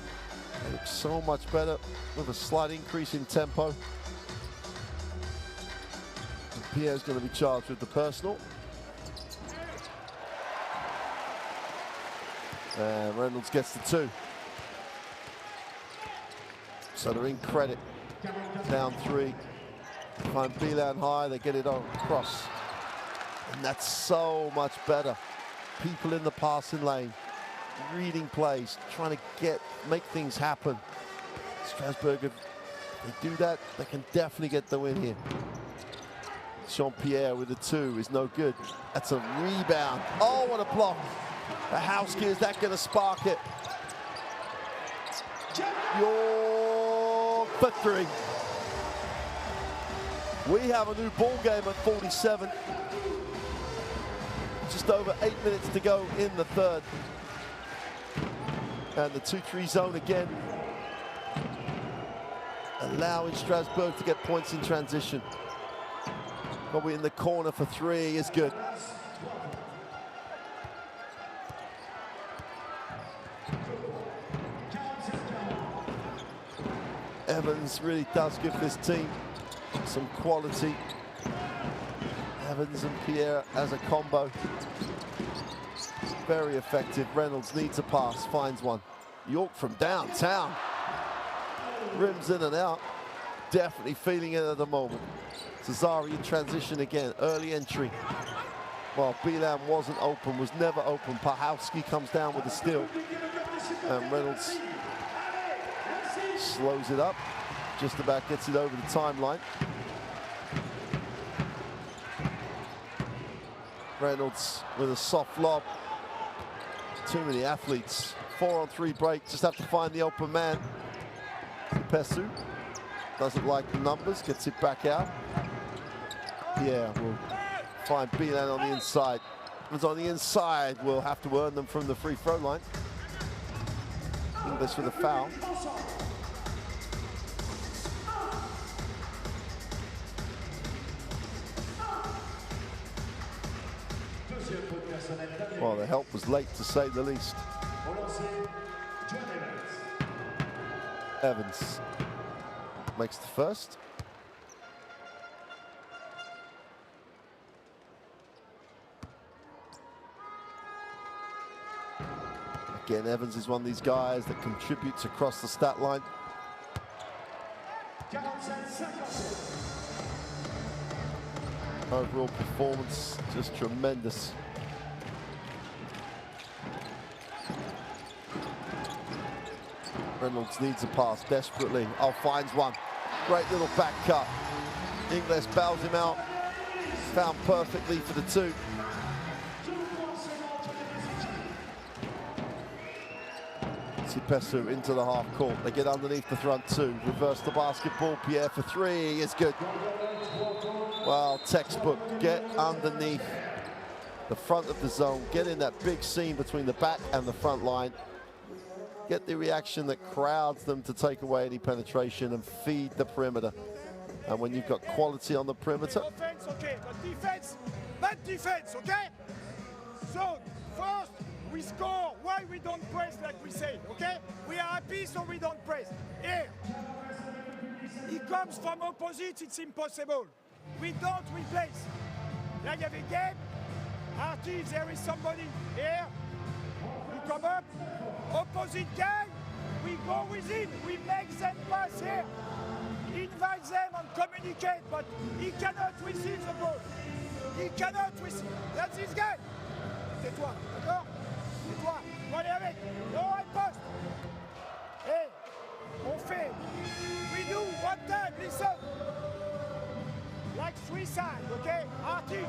It looks so much better with a slight increase in tempo. Pierre's going to be charged with the personal. And Reynolds gets the 2. So they're in credit. Down 3. Find Bilan high, they get it on across. And that's so much better. People in the passing lane, reading plays, trying to make things happen. Strasbourg have They do that, they can definitely get the win here. Jean-Pierre with the 2 is no good. That's a rebound. Oh, what a block. Ahowski, is that going to spark it? York for 3. We have a new ball game at 47. Just over 8 minutes to go in the third. And the 2-3 zone again, allowing Strasbourg to get points in transition. Probably in the corner for 3 is good. Evans really does give this team some quality. Evans and Pierre as a combo. Very effective. Reynolds needs a pass, finds one. York from downtown. Rims in and out. Definitely feeling it at the moment. Sassari in transition again. Early entry. Well, Bilan wasn't open, was never open. Pahowski comes down with a steal. And Reynolds slows it up. Just about gets it over the timeline. Reynolds with a soft lob. Too many athletes. 4-on-3 break. Just have to find the open man. Pesu doesn't like the numbers. Gets it back out. Yeah, we'll find Bilan on the inside. It's on the inside. We'll have to earn them from the free throw line. English with a foul. Well, the help was late, to say the least. Evans makes the first. Again, Evans is one of these guys that contributes across the stat line. Overall performance, just tremendous. Reynolds needs a pass desperately. Oh, finds one. Great little back cut. Ingles bows him out. Found perfectly for the 2. Pesu into the half court. They get underneath the front 2. Reverse the basketball. Pierre for 3 is good. Well, textbook. Get underneath the front of the zone. Get in that big seam between the back and the front line. Get the reaction that crowds them to take away any penetration and feed the perimeter. And when you've got quality on the perimeter. Offense, okay, but defense, bad defense, okay? So, first, we score. Why we don't press like we say, okay? We are happy, so we don't press. Here, he comes from opposite, it's impossible. We don't replace. Là, il y avait game. Artie, if there is somebody here, we come up. Opposite guy, we go with him. We make them pass here. Invite them and communicate, but he cannot receive the ball. He cannot receive. That's this guy. Tais-toi, d'accord? Tais-toi. Bon, allez avec. No high post. Hey, on fait. We do one time, listen. Like 3 sides, okay? Artie.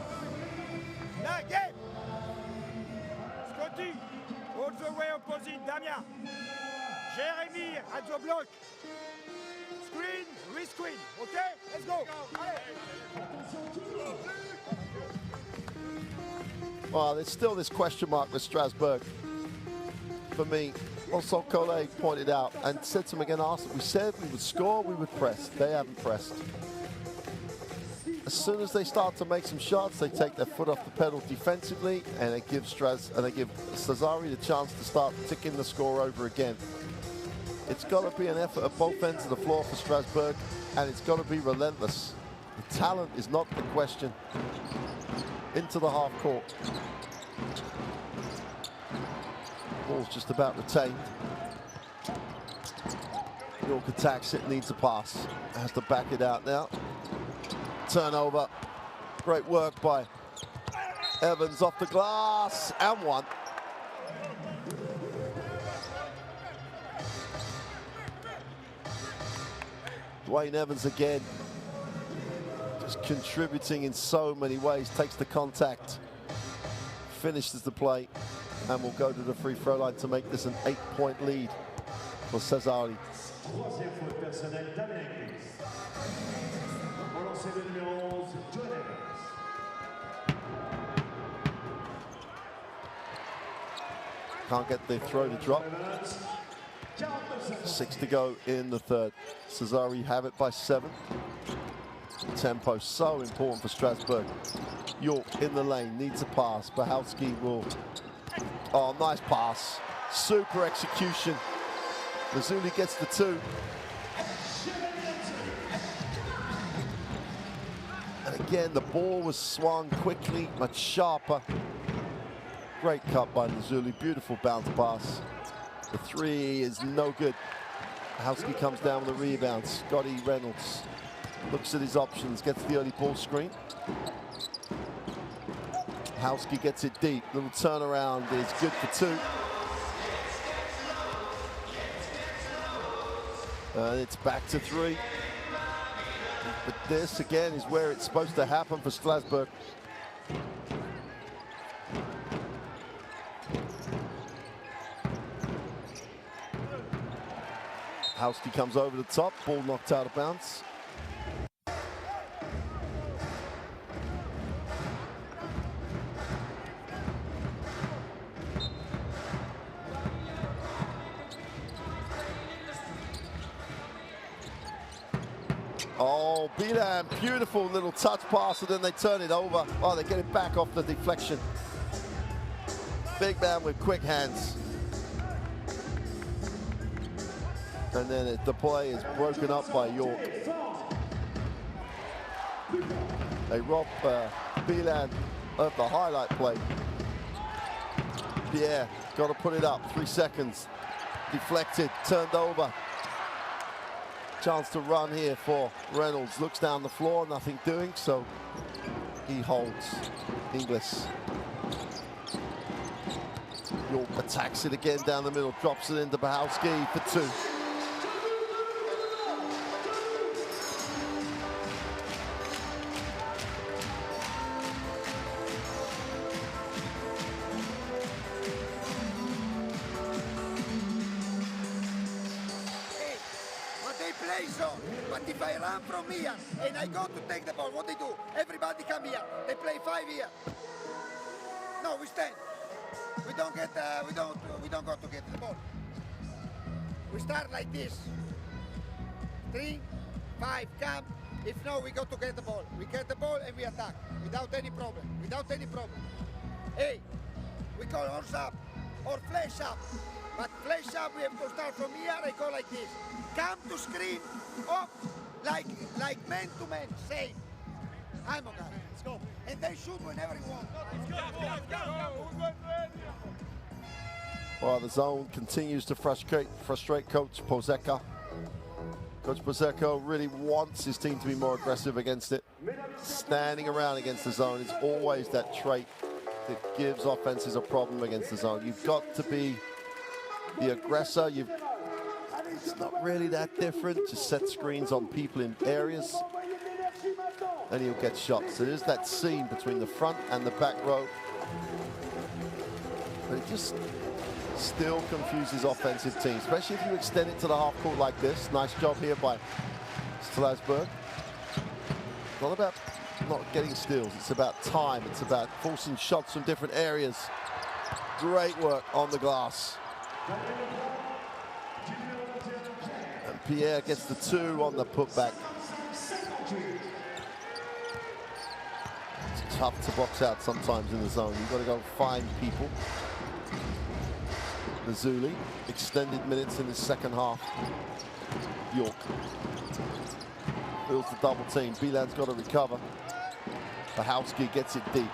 Now, game. Scotty. All the way opposite, Damien. Jérémy at the block. Screen, re-screen, okay? Let's go. Well, there's still this question mark with Strasbourg. For me, also Collet pointed out and said to him again, Arsenal, we said we would score, we would press. They haven't pressed. As soon as they start to make some shots, they take their foot off the pedal defensively, and they give Sassari the chance to start ticking the score over again. It's got to be an effort at both ends of the floor for Strasbourg, and it's got to be relentless. The talent is not the question. Into the half court. Ball's just about retained. York attacks it, needs a pass. Has to back it out now. Turnover. Great work by Evans off the glass, and one. Dwayne Evans again, just contributing in so many ways, takes the contact, finishes the play, and will go to the free throw line to make this an 8-point lead for Sassari. Troisième faute personnelle d'Amérique. Au lancer de numéro 11, Dwayne Evans. 'Can't get the throw to drop. 6 to go in the third. Sassari have it by 7. Tempo so important for Strasbourg. York in the lane, needs a pass. Bahalski will, oh, nice pass. Super execution. Mazzulli gets the 2. And again, the ball was swung quickly, much sharper. Great cut by Mazzulli, beautiful bounce pass. The 3 is no good. Bahalski comes down with a rebound. Scotty Reynolds looks at his options, gets the early ball screen. Bahalski gets it deep. Little turnaround is good for 2. And it's back to 3. But this, again, is where it's supposed to happen for Strasbourg. Bahalski comes over the top, ball knocked out of bounds. Oh, Bilan, beautiful little touch pass, and then they turn it over. Oh, they get it back off the deflection. Big man with quick hands. And then the play is broken up by York. They rob Bilan of the highlight play. Pierre, got to put it up, 3 seconds. Deflected, turned over. Chance to run here for Reynolds. Looks down the floor, nothing doing, so he holds. Inglis. York attacks it again down the middle, drops it into Bahalski for 2. But if I run from here and I go to take the ball, what they do? Everybody come here. They play 5 here. No, we stand. We don't get. We don't go to get the ball. We start like this. 3, 5, come. If no, we go to get the ball. We get the ball and we attack without any problem. Without any problem. Hey, we call horse up or flash up. But flash up, we have to start from here. I go like this. Come to screen up like man to man. Same. I'm okay. Let's go. And they shoot whenever you want. Let's go. Well, the zone continues to frustrate Coach Pozeka. Coach Pozeka really wants his team to be more aggressive against it. Standing around against the zone is always that trait that gives offenses a problem against the zone. You've got to be the aggressor. It's not really that different. Just set screens on people in areas and he'll get shots. So there's that seam between the front and the back row. But it just still confuses offensive teams, especially if you extend it to the half court like this. Nice job here by Strasbourg. It's not about not getting steals. It's about time. It's about forcing shots from different areas. Great work on the glass. And Pierre gets the 2 on the putback. It's tough to box out sometimes in the zone. You've got to go find people. Mazzulli, extended minutes in the second half. York feels the double team. Bilan's got to recover. Bahalski gets it deep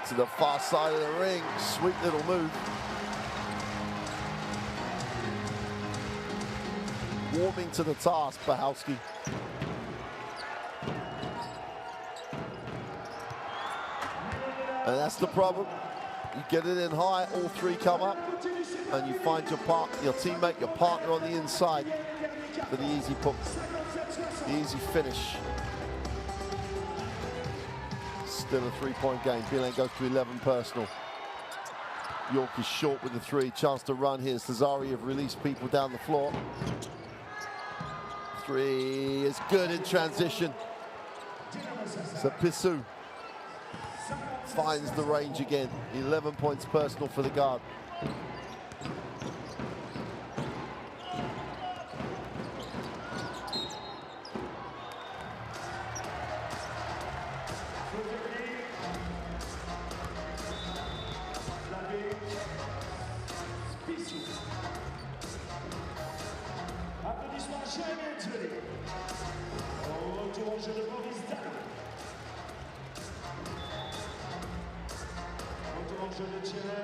to the far side of the ring. Sweet little move. Warming to the task, Bahalski. And that's the problem. You get it in high, all 3 come up, and you find your teammate, your partner on the inside for the easy puck. Easy finish. Still a 3-point game. Bilan goes to 11 personal. York is short with the 3. Chance to run here. Sassari have released people down the floor. 3 is good in transition. Sapisu finds the range again. 11 points personal for the guard.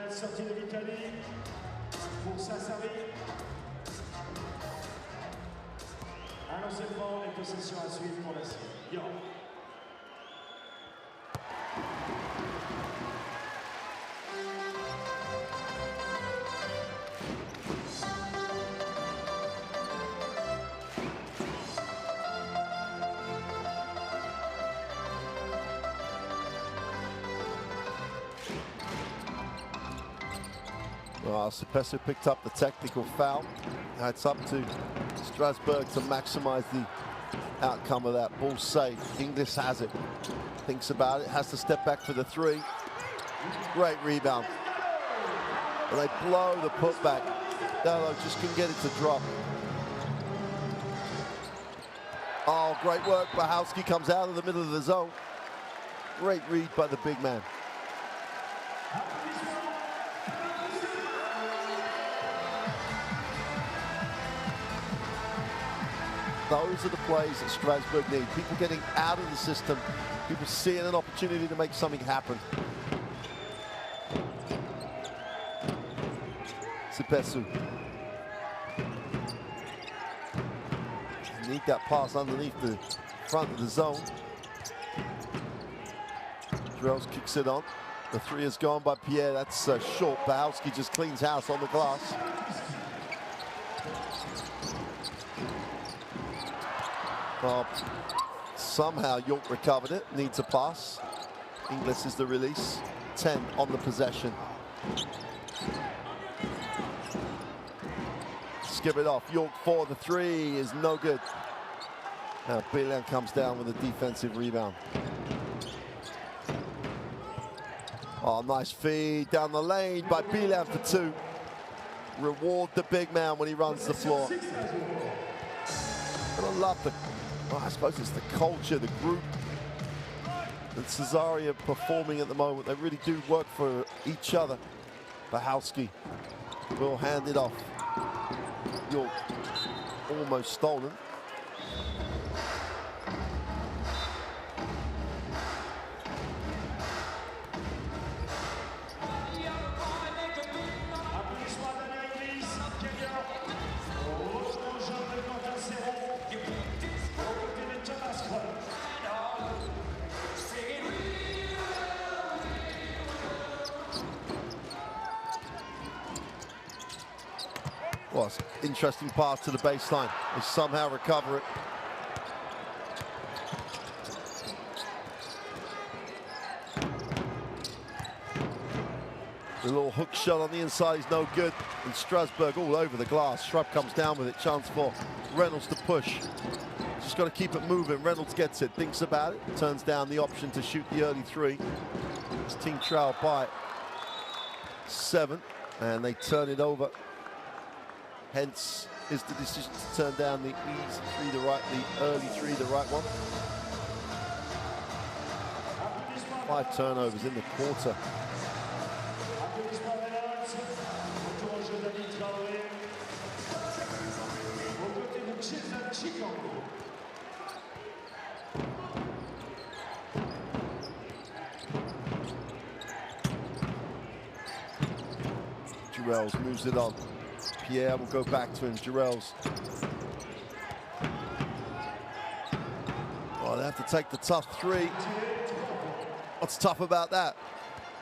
Sortie de l'Italie pour Sassari. Un lancement et possession à suivre pour la suite. York. Sapesu picked up the technical foul. Now it's up to Strasbourg to maximize the outcome of that. Ball safe. Inglis has it. Thinks about it. Has to step back for the 3. Great rebound. And they blow the putback. Dello just couldn't get it to drop. Oh, great work. Bachowski comes out of the middle of the zone. Great read by the big man. Those are the plays that Strasbourg need. People getting out of the system, people seeing an opportunity to make something happen. Sapesu. Need that pass underneath the front of the zone. Drells kicks it on. The 3 is gone by Pierre. That's short. Bachowski just cleans house on the glass. Well, somehow York recovered it. Needs a pass. Inglis is the release. 10 on the possession. Skip it off. York 4. The 3 is no good. Now Bilan comes down with a defensive rebound. Oh, nice feed down the lane by Bilan for 2. Reward the big man when he runs the floor. And I love the, well, I suppose it's the culture, the group that Sassari are performing at the moment. They really do work for each other. Bachowski will hand it off. York almost stolen. Well, it's an interesting pass to the baseline. They somehow recover it. The little hook shot on the inside is no good. And Strasbourg all over the glass. Shrub comes down with it. Chance for Reynolds to push. Just got to keep it moving. Reynolds gets it, thinks about it, turns down the option to shoot the early 3. His team trail by 7, and they turn it over. Hence is the decision to turn down the easy 3, the early 3, the right one. 5 turnovers in the quarter. Jarrells moves it on. Pierre will go back to him. Jarrells. Oh, they have to take the tough 3. What's tough about that?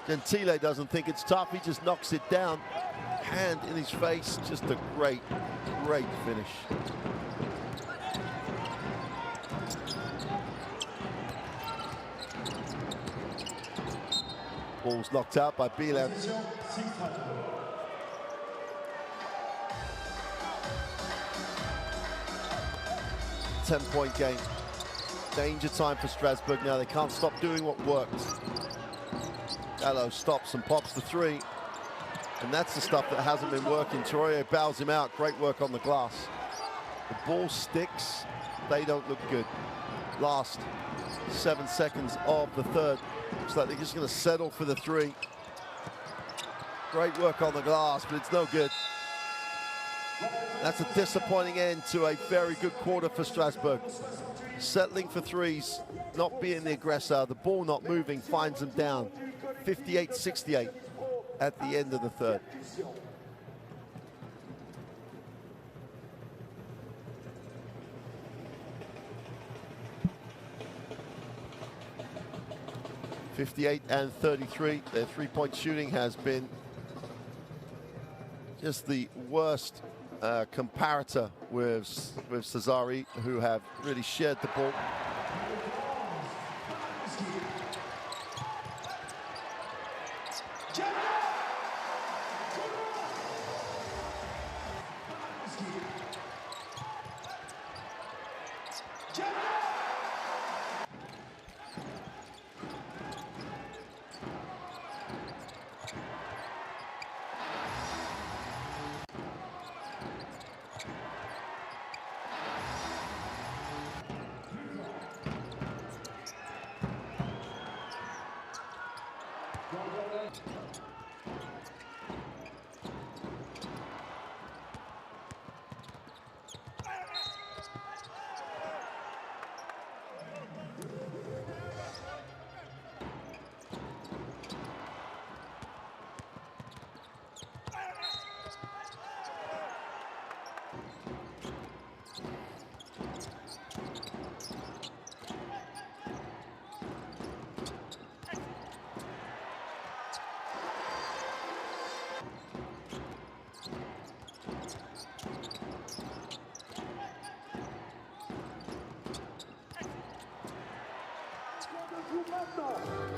Gentile doesn't think it's tough. He just knocks it down. Hand in his face. Just a great, great finish. ball's knocked out by Bilan. 10-point game. Danger time for Strasbourg now. They can't stop doing what worked. Gallo stops and pops the three. And that's the stuff that hasn't been working. Troyer bows him out. Great work on the glass. The ball sticks. They don't look good. Last 7 seconds of the third. Looks like they're just going to settle for the three. Great work on the glass, but it's no good. That's a disappointing end to a very good quarter for Strasbourg. Settling for threes, not being the aggressor, the ball not moving, finds them down. 58-68 at the end of the third. (58-33). Their three-point shooting has been just the worst comparator with Sassari, who have really shared the ball.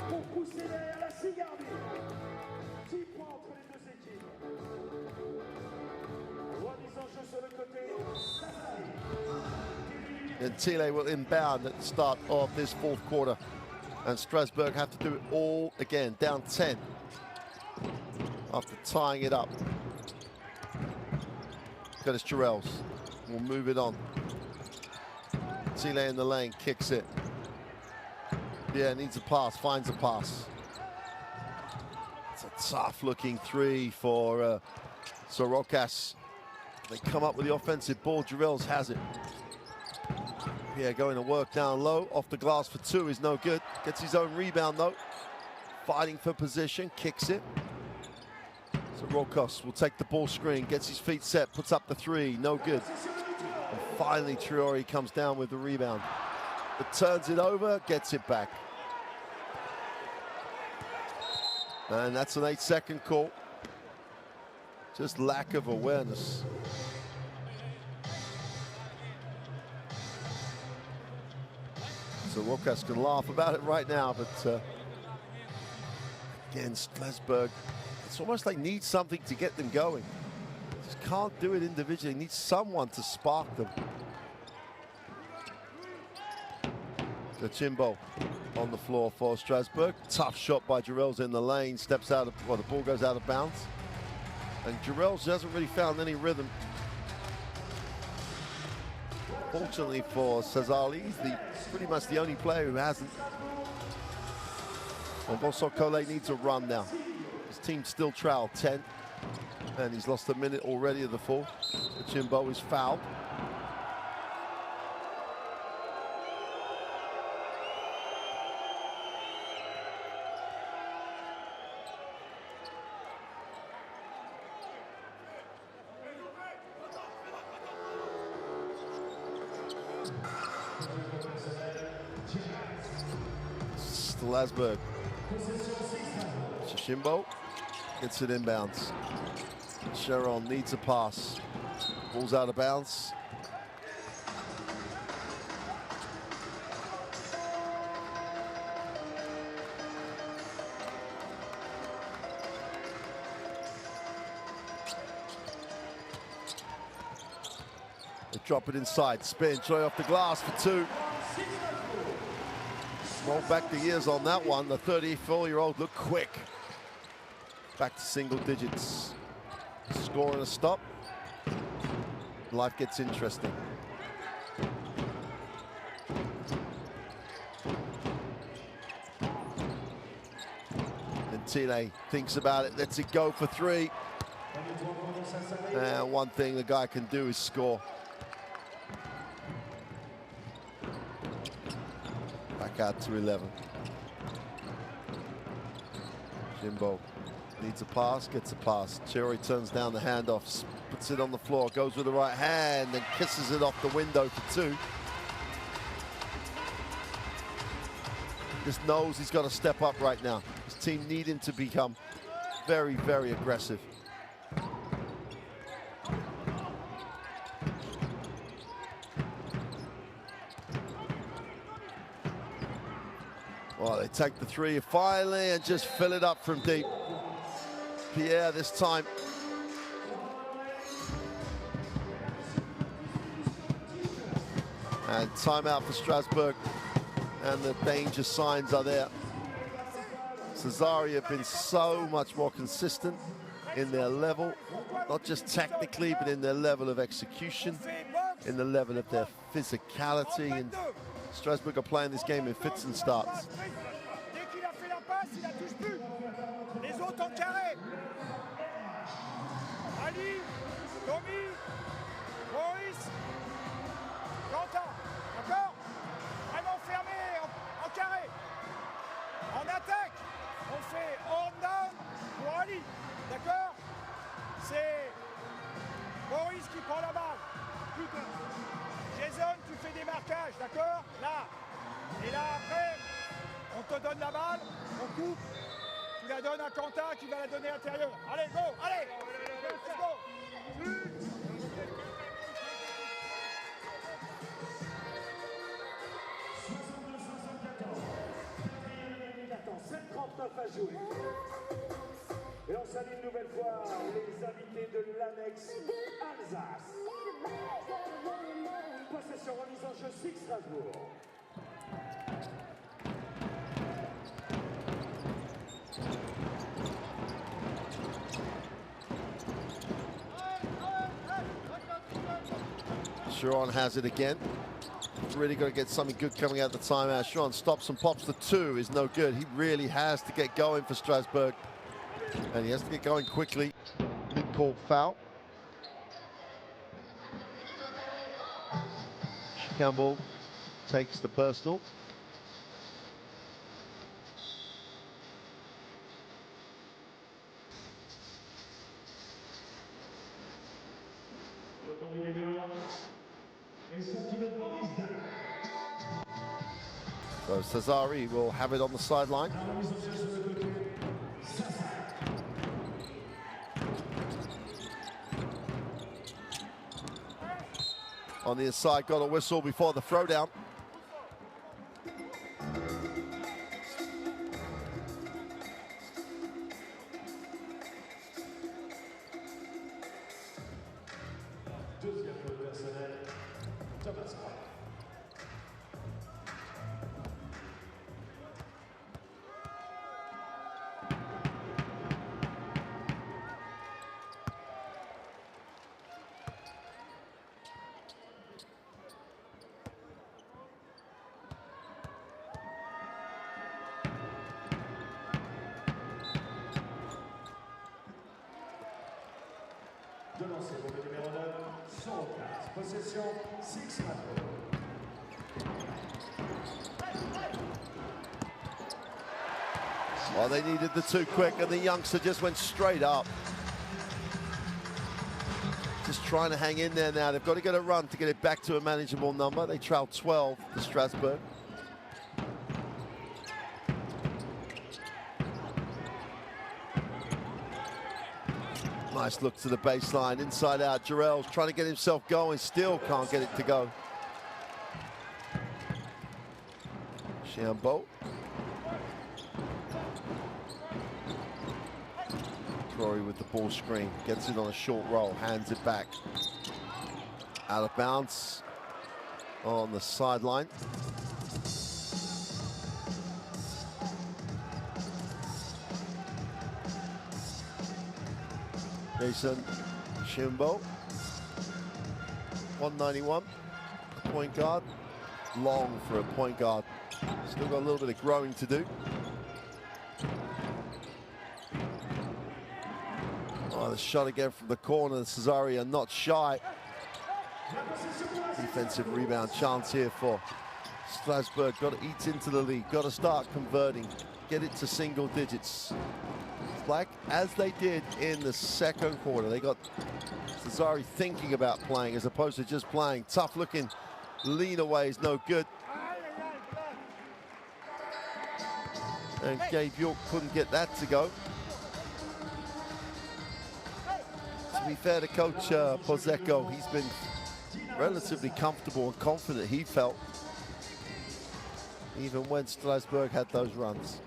Pour pousser derrière la SIG Strasbourg. 10 points entre les deux équipes. Remise en jeu sur le côté. And Thiele will inbound at the start of this fourth quarter. And Strasbourg have to do it all again, down 10 after tying it up. Curtis Jarrells will move it on. Thiele in the lane, kicks it. Yeah, needs a pass, finds a pass. It's a tough-looking three for Sorokas. They come up with the offensive ball. Jarrells has it. Yeah, going to work down low. Off the glass for two is no good. Gets his own rebound, though. Fighting for position, kicks it. Sorokas will take the ball screen, gets his feet set, puts up the three, no good. And finally, Traore comes down with the rebound. But turns it over, gets it back. And that's an 8-second call. Just lack of awareness. So Sorokas can laugh about it right now, but again, Strasbourg, it's almost like needs something to get them going. Just can't do it individually, needs someone to spark them. Chimbo on the floor for Strasbourg. Tough shot by Jarrells in the lane. Steps out of, well, the ball goes out of bounds. And Jarrells hasn't really found any rhythm. Fortunately for Sassari, he's pretty much the only player who hasn't. And Bosso Cole needs a run now. His team still trail 10. And he's lost a minute already of the fourth. Chimbo is fouled. Strasbourg. Shishimbo gets it inbounds. Sharon needs a pass. Ball's out of bounds. They drop it inside, spin, Choi off the glass for two. Roll back the years on that one. The 34-year-old looked quick. Back to single digits. Score and a stop. Life gets interesting. And Tine thinks about it, lets it go for three. And one thing the guy can do is score. Back out to 11. Jimbo needs a pass, gets a pass. Cherry turns down the handoff, puts it on the floor, goes with the right hand, and kisses it off the window for two. Just knows he's got to step up right now. His team need him to become very, very aggressive. Well, they take the three finally and just fill it up from deep. Pierre this time. And timeout for Strasbourg. And the danger signs are there. Sassari have been so much more consistent in their level, not just technically, but in their level of execution, in the level of their physicality. And Strasbourg are playing this game in fits and starts. Ali, Tommy, Maurice, Quentin, d'accord? Vraiment fermé en carré. En attaque, on fait on down pour Ali, d'accord? C'est Maurice qui prend la balle. Jason, tu fais des marquages, d'accord? Là. Et là après, on te donne la balle, on coupe. Tu la donnes à Quentin qui va la donner à l'intérieur. Allez, go, allez, let's go. 7:39 à jouer. Et on salue une nouvelle fois les invités de l'annexe Alsace. Possession remise en jeu SIG Strasbourg. Sharon has it again. Really got to get something good coming out of the timeout. Sharon stops and pops the two, is no good. He really has to get going for Strasbourg. And he has to get going quickly. Mid-court foul. Campbell takes the personal. So Sassari will have it on the sideline. On the inside, got a whistle before the throwdown. De lancer pour le numéro 9, 104. Possession, SIG Strasbourg. Well, they needed the two quick, and the youngster just went straight up. Just trying to hang in there now. They've got to get a run to get it back to a manageable number. They trail 12 to Strasbourg. Nice look to the baseline, inside out. Jarrell's trying to get himself going, still can't get it to go. Chambeau. Rory with the ball screen, gets it on a short roll, hands it back. Out of bounds on the sideline. Jason Shimbo, 191, point guard. Long for a point guard. Still got a little bit of growing to do. Oh, the shot again from the corner. Sassari are not shy. Defensive rebound chance here for Strasbourg. Got to eat into the lead. Got to start converting. Get it to single digits. Like as they did in the second quarter. They got Sassari thinking about playing as opposed to just playing. Tough looking lean away is no good. And Gabe York couldn't get that to go. To be fair to Coach Pozecco, he's been relatively comfortable and confident, he felt, even when Strasbourg had those runs.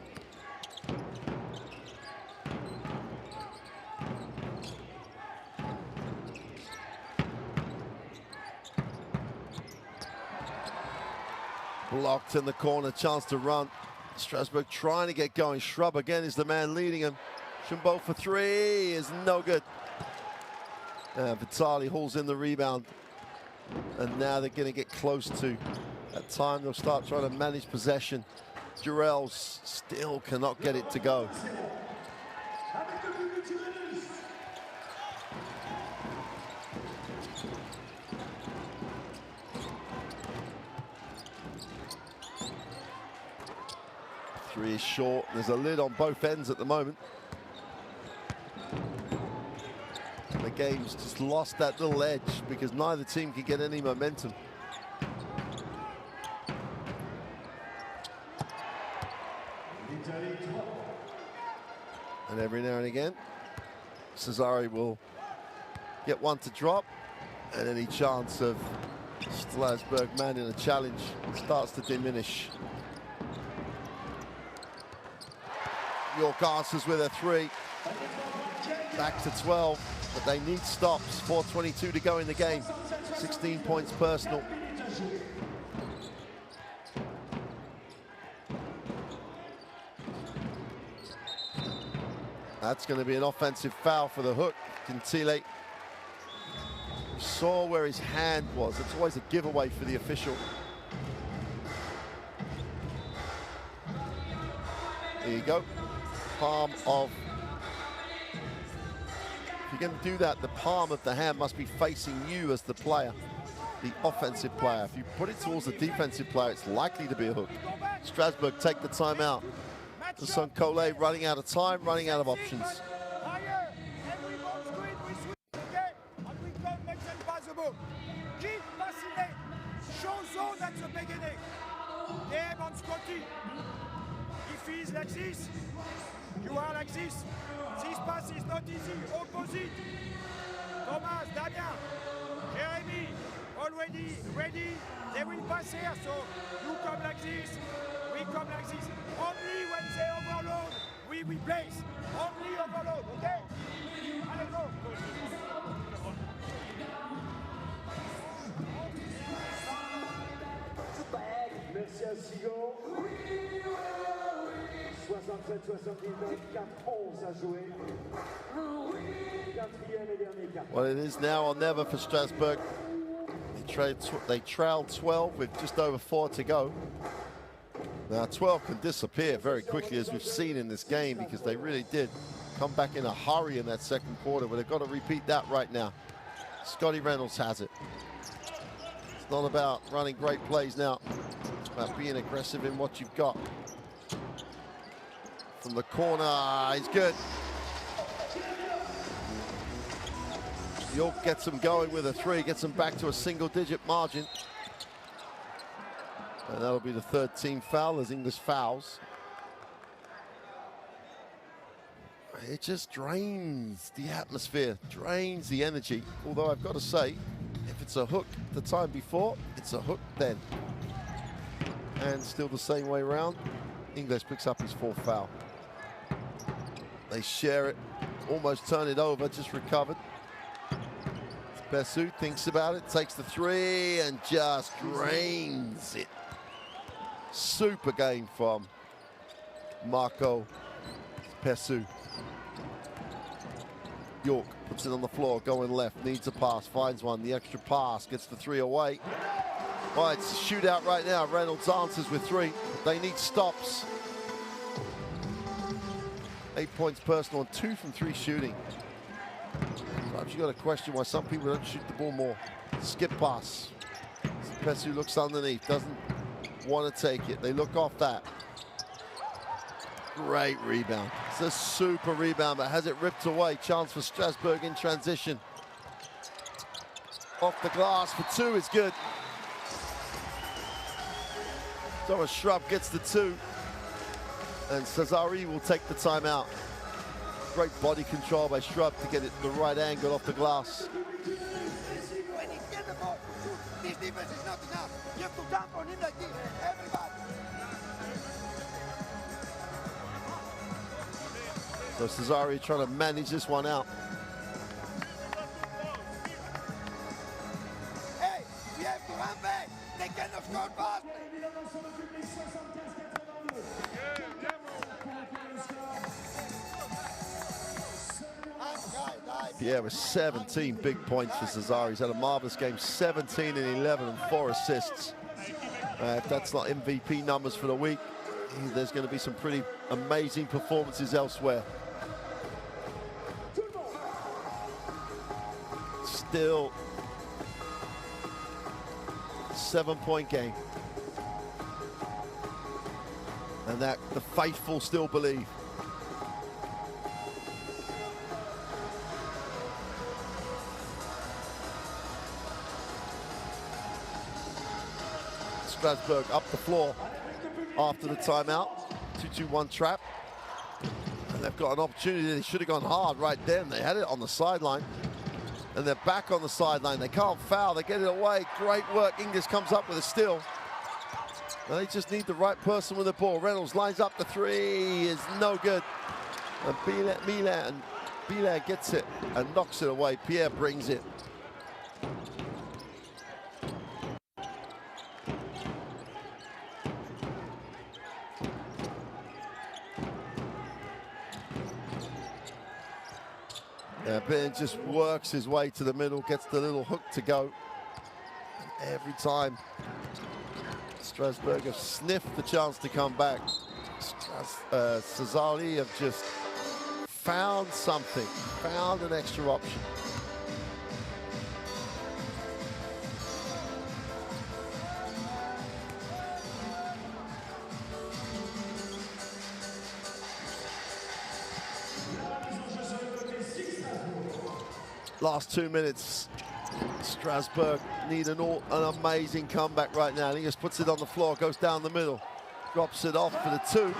Blocked in the corner, chance to run. Strasbourg trying to get going. Shrub again is the man leading him. Chimbo for three is no good. Vitali hauls in the rebound. And now they're going to get close to that time. They'll start trying to manage possession. Jurels still cannot get it to go. Three is short. There's a lid on both ends at the moment. The game's just lost that little edge because neither team can get any momentum. And every now and again, Sassari will get one to drop, and any chance of Strasbourg manning a challenge starts to diminish. York answers with a three. Back to 12, but they need stops. 4:22 to go in the game. 16 points personal. That's going to be an offensive foul for the hook. Gentile saw where his hand was. It's always a giveaway for the official. There you go. Palm of, if you're going to do that, the palm of the hand must be facing you as the player, the offensive player. If you put it towards the defensive player, it's likely to be a hook. Strasbourg take the timeout. The Son Collet running out of time, running out of options. Keep passing it. Show zone at the beginning. Game on Scotty. If he's like this, you are like this. This pass is not easy. Opposite. Thomas, Damien, Jeremy, already ready. They will pass here, so you come like this. We come like this. Only when they overload, we replace. Only overload, okay? Allez, go. Merci à Sigo. 67-79, 4-11 à jouer. Quatrième et dernier quart. Well, it is now or never for Strasbourg. They trailed 12 with just over 4 to go. Now 12 can disappear very quickly, as we've seen in this game, because they really did come back in a hurry in that second quarter, but they've got to repeat that right now. Scotty Reynolds has it. It's not about running great plays now. It's about being aggressive in what you've got. From the corner, he's good. York gets them going with a three, gets them back to a single-digit margin. And that'll be the third team foul as English fouls. It just drains the atmosphere, drains the energy. Although I've got to say, if it's a hook the time before, it's a hook then. And still the same way around, English picks up his fourth foul. They share it, almost turn it over, just recovered. Bessu thinks about it, takes the three and just drains it. Super game from Marco Bessu. York puts it on the floor, going left, needs a pass, finds one, the extra pass, gets the three away. Well, it's a shootout right now. Reynolds answers with three. They need stops. 8 points personal and 2 from 3 shooting. Sometimes you got to question why some people don't shoot the ball more. Skip pass. Bessu looks underneath, doesn't want to take it. They look off that. Great rebound. It's a super rebound, but has it ripped away. Chance for Strasbourg in transition. Off the glass for 2 is good. Thomas Shrub gets the 2. And Sassari will take the timeout. Great body control by Shrub to get it the right angle off the glass. When he gets the ball, this defense is not enough. You have to jump on him like this, everybody. So Sassari trying to manage this one out. Hey, we have to run back. They cannot score fast. Pierre with 17 big points for Sassari. He's had a marvelous game, 17 and 11 and 4 assists. If that's not MVP numbers for the week, there's going to be some pretty amazing performances elsewhere. Still 7-point game. And that the faithful still believe. Strasbourg up the floor after the timeout. 2-2-1 trap. And they've got an opportunity. They should have gone hard right then. They had it on the sideline. And they're back on the sideline. They can't foul. They get it away. Great work. Ingis comes up with a steal. Now they just need the right person with the ball. Reynolds lines up the three. Is no good. And Bilan gets it and knocks it away. Pierre brings it. Ben just works his way to the middle, gets the little hook to go. And every time Strasbourg have sniffed the chance to come back, Sassari have just found something, found an extra option. Last 2 minutes, Strasbourg need an amazing comeback right now. He just puts it on the floor, goes down the middle, drops it off for the 2.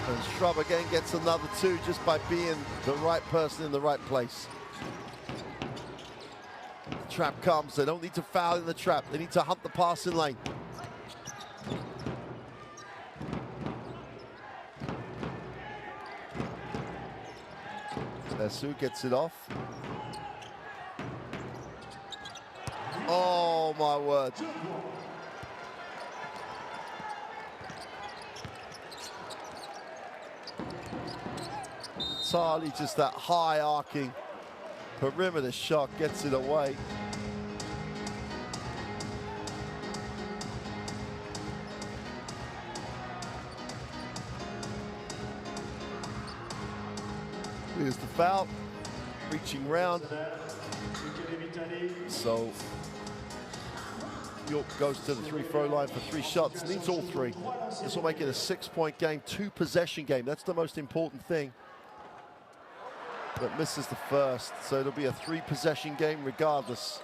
And Shrub again gets another 2 just by being the right person in the right place. The trap comes, they don't need to foul in the trap, they need to hunt the passing lane. Bessu gets it off. Oh my word. Charlie, just that high arcing perimeter shot, gets it away. Here's the foul, reaching round. So York goes to the free-throw line for 3 shots, needs all 3. This will make it a 6-point game, 2-possession game. That's the most important thing. But misses the first, so it'll be a 3-possession game regardless.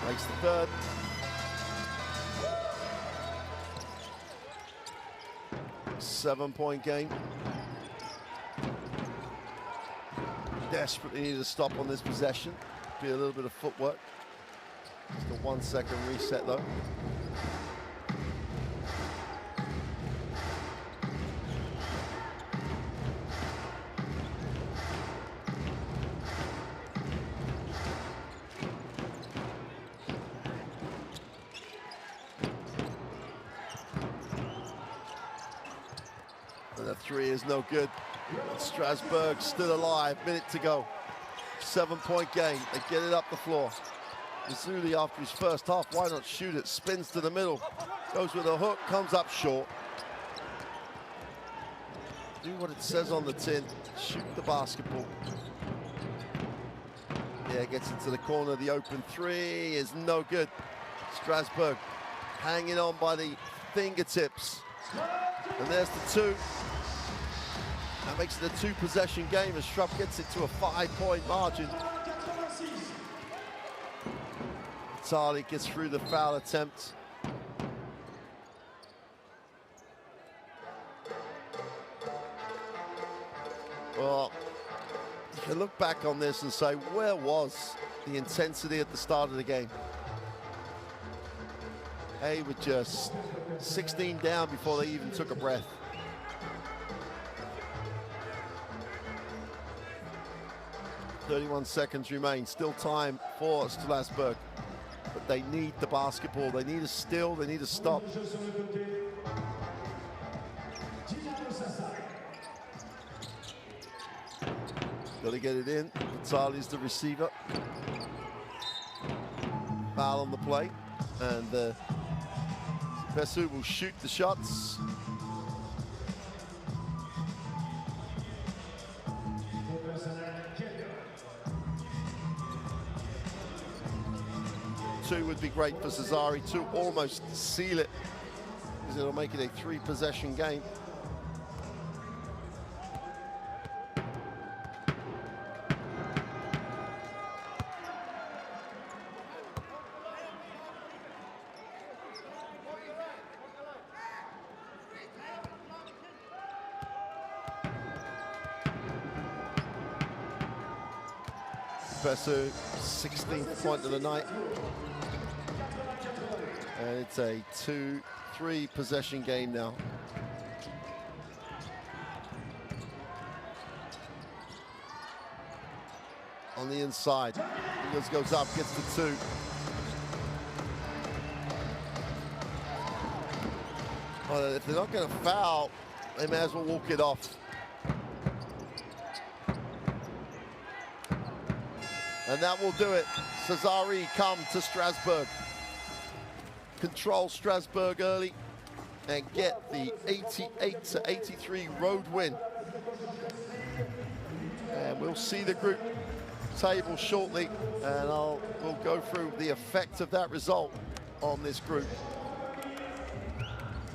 Makes the third. 7-point game. Desperately need to stop on this possession. Be a little bit of footwork. Just a 1-second reset though. And the three is no good. Strasbourg still alive, minute to go. 7-point game, they get it up the floor. Mazzulli after his first half, why not shoot it? Spins to the middle, goes with a hook, comes up short. Do what it says on the tin, shoot the basketball. Yeah, gets into the corner, the open three is no good. Strasbourg hanging on by the fingertips. And there's the two. That makes it a 2-possession game as Schrupp gets it to a 5-point margin. Vitali gets through the foul attempt. Well, you can look back on this and say, where was the intensity at the start of the game? They were just 16 down before they even took a breath. .31 seconds remain, still time for Strasbourg, but they need the basketball, they need a steal, they need a stop. Got to get it in, Vitali's the receiver. Foul on the play, and Bessu will shoot the shots. Two would be great for Sassari to almost seal it, because it'll make it a 3-possession game. Bessu, 16th point of the night. And it's a 2-3 possession game now. On the inside, Eagles goes up, gets the 2. Well, if they're not going to foul, they may as well walk it off. And that will do it. Sassari come to Strasbourg. Control Strasbourg early and get the 88-83 road win. And we'll see the group table shortly, and we'll go through the effect of that result on this group.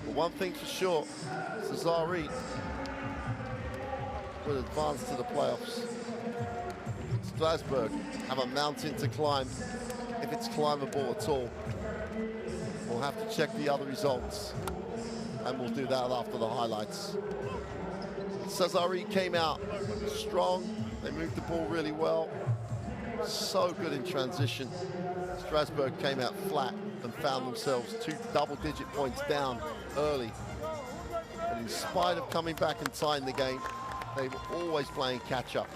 But one thing for sure, Sassari will advance to the playoffs. Strasbourg have a mountain to climb, if it's climbable at all. We'll have to check the other results, and we'll do that after the highlights. Sassari came out strong. They moved the ball really well. So good in transition. Strasbourg came out flat and found themselves 2 double-digit points down early. And in spite of coming back and tying the game, they were always playing catch-up.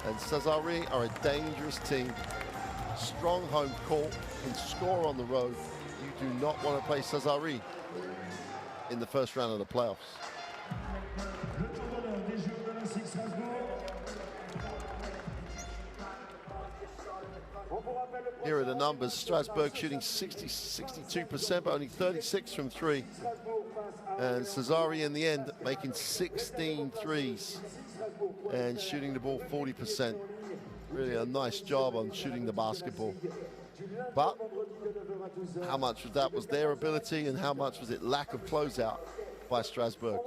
And Sassari are a dangerous team. Strong home court, can score on the road. You do not want to play Sassari in the first round of the playoffs. Here are the numbers. Strasbourg shooting 62%, but only 36 from 3. And Sassari in the end making 16 threes and shooting the ball 40%. Really a nice job on shooting the basketball. But how much of that was their ability and how much was it lack of closeout by Strasbourg?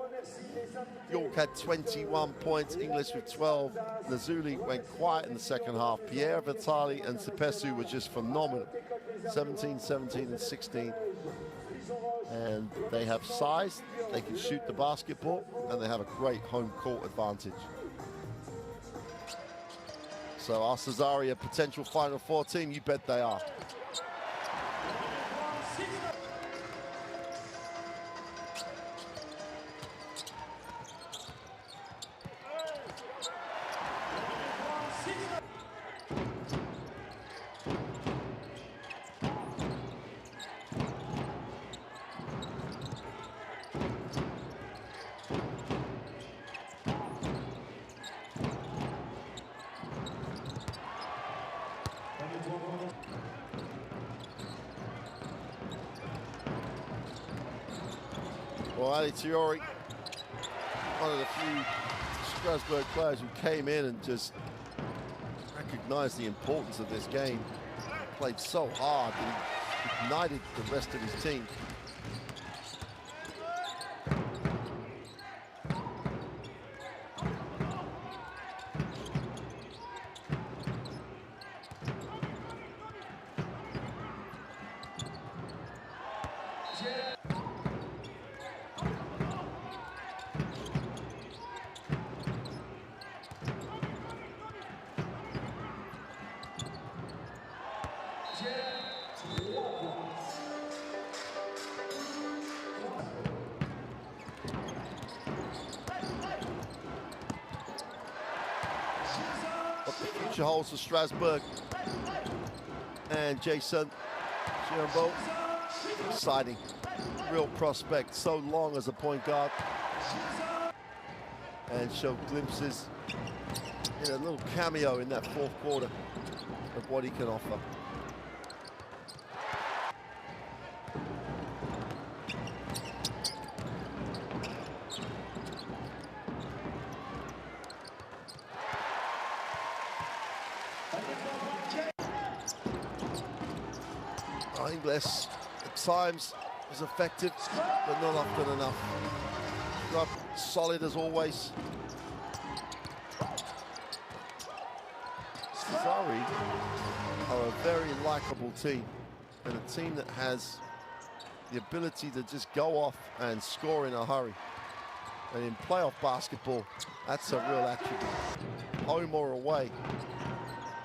York had 21 points, English with 12. Mazzulli went quiet in the second half. Pierre, Vitali and Sepessu were just phenomenal. 17, 17 and 16. And they have size, they can shoot the basketball, and they have a great home court advantage. So are Sassari a potential Final Four team? You bet they are. Well, Ali Tiori, one of the few Strasbourg players who came in and just recognized the importance of this game. Played so hard that he ignited the rest of his team. What the future holds for Strasbourg and Jason Giambo. Exciting, real prospect, so long as a point guard, and showed glimpses in a little cameo in that fourth quarter of what he can offer. Ingles at times is effective, but not often enough. Not solid as always. Sassari are a very likable team, and a team that has the ability to just go off and score in a hurry. And in playoff basketball, that's a real attribute. Home or away,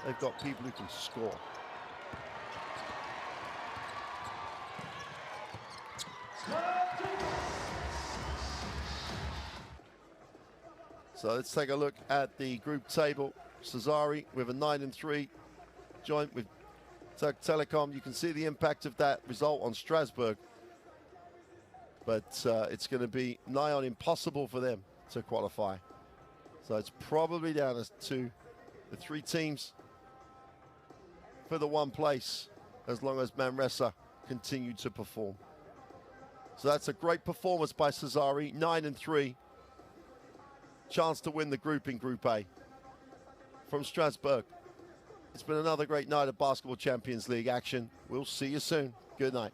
they've got people who can score. So let's take a look at the group table. Sassari with a 9-3 joint with Turk Telecom. You can see the impact of that result on Strasbourg. But it's going to be nigh on impossible for them to qualify. So it's probably down to the three teams for the one place, as long as Manresa continue to perform. So that's a great performance by Sassari, 9-3. Chance to win the group in Group A. From Strasbourg, it's been another great night of Basketball Champions League action. We'll see you soon. Good night.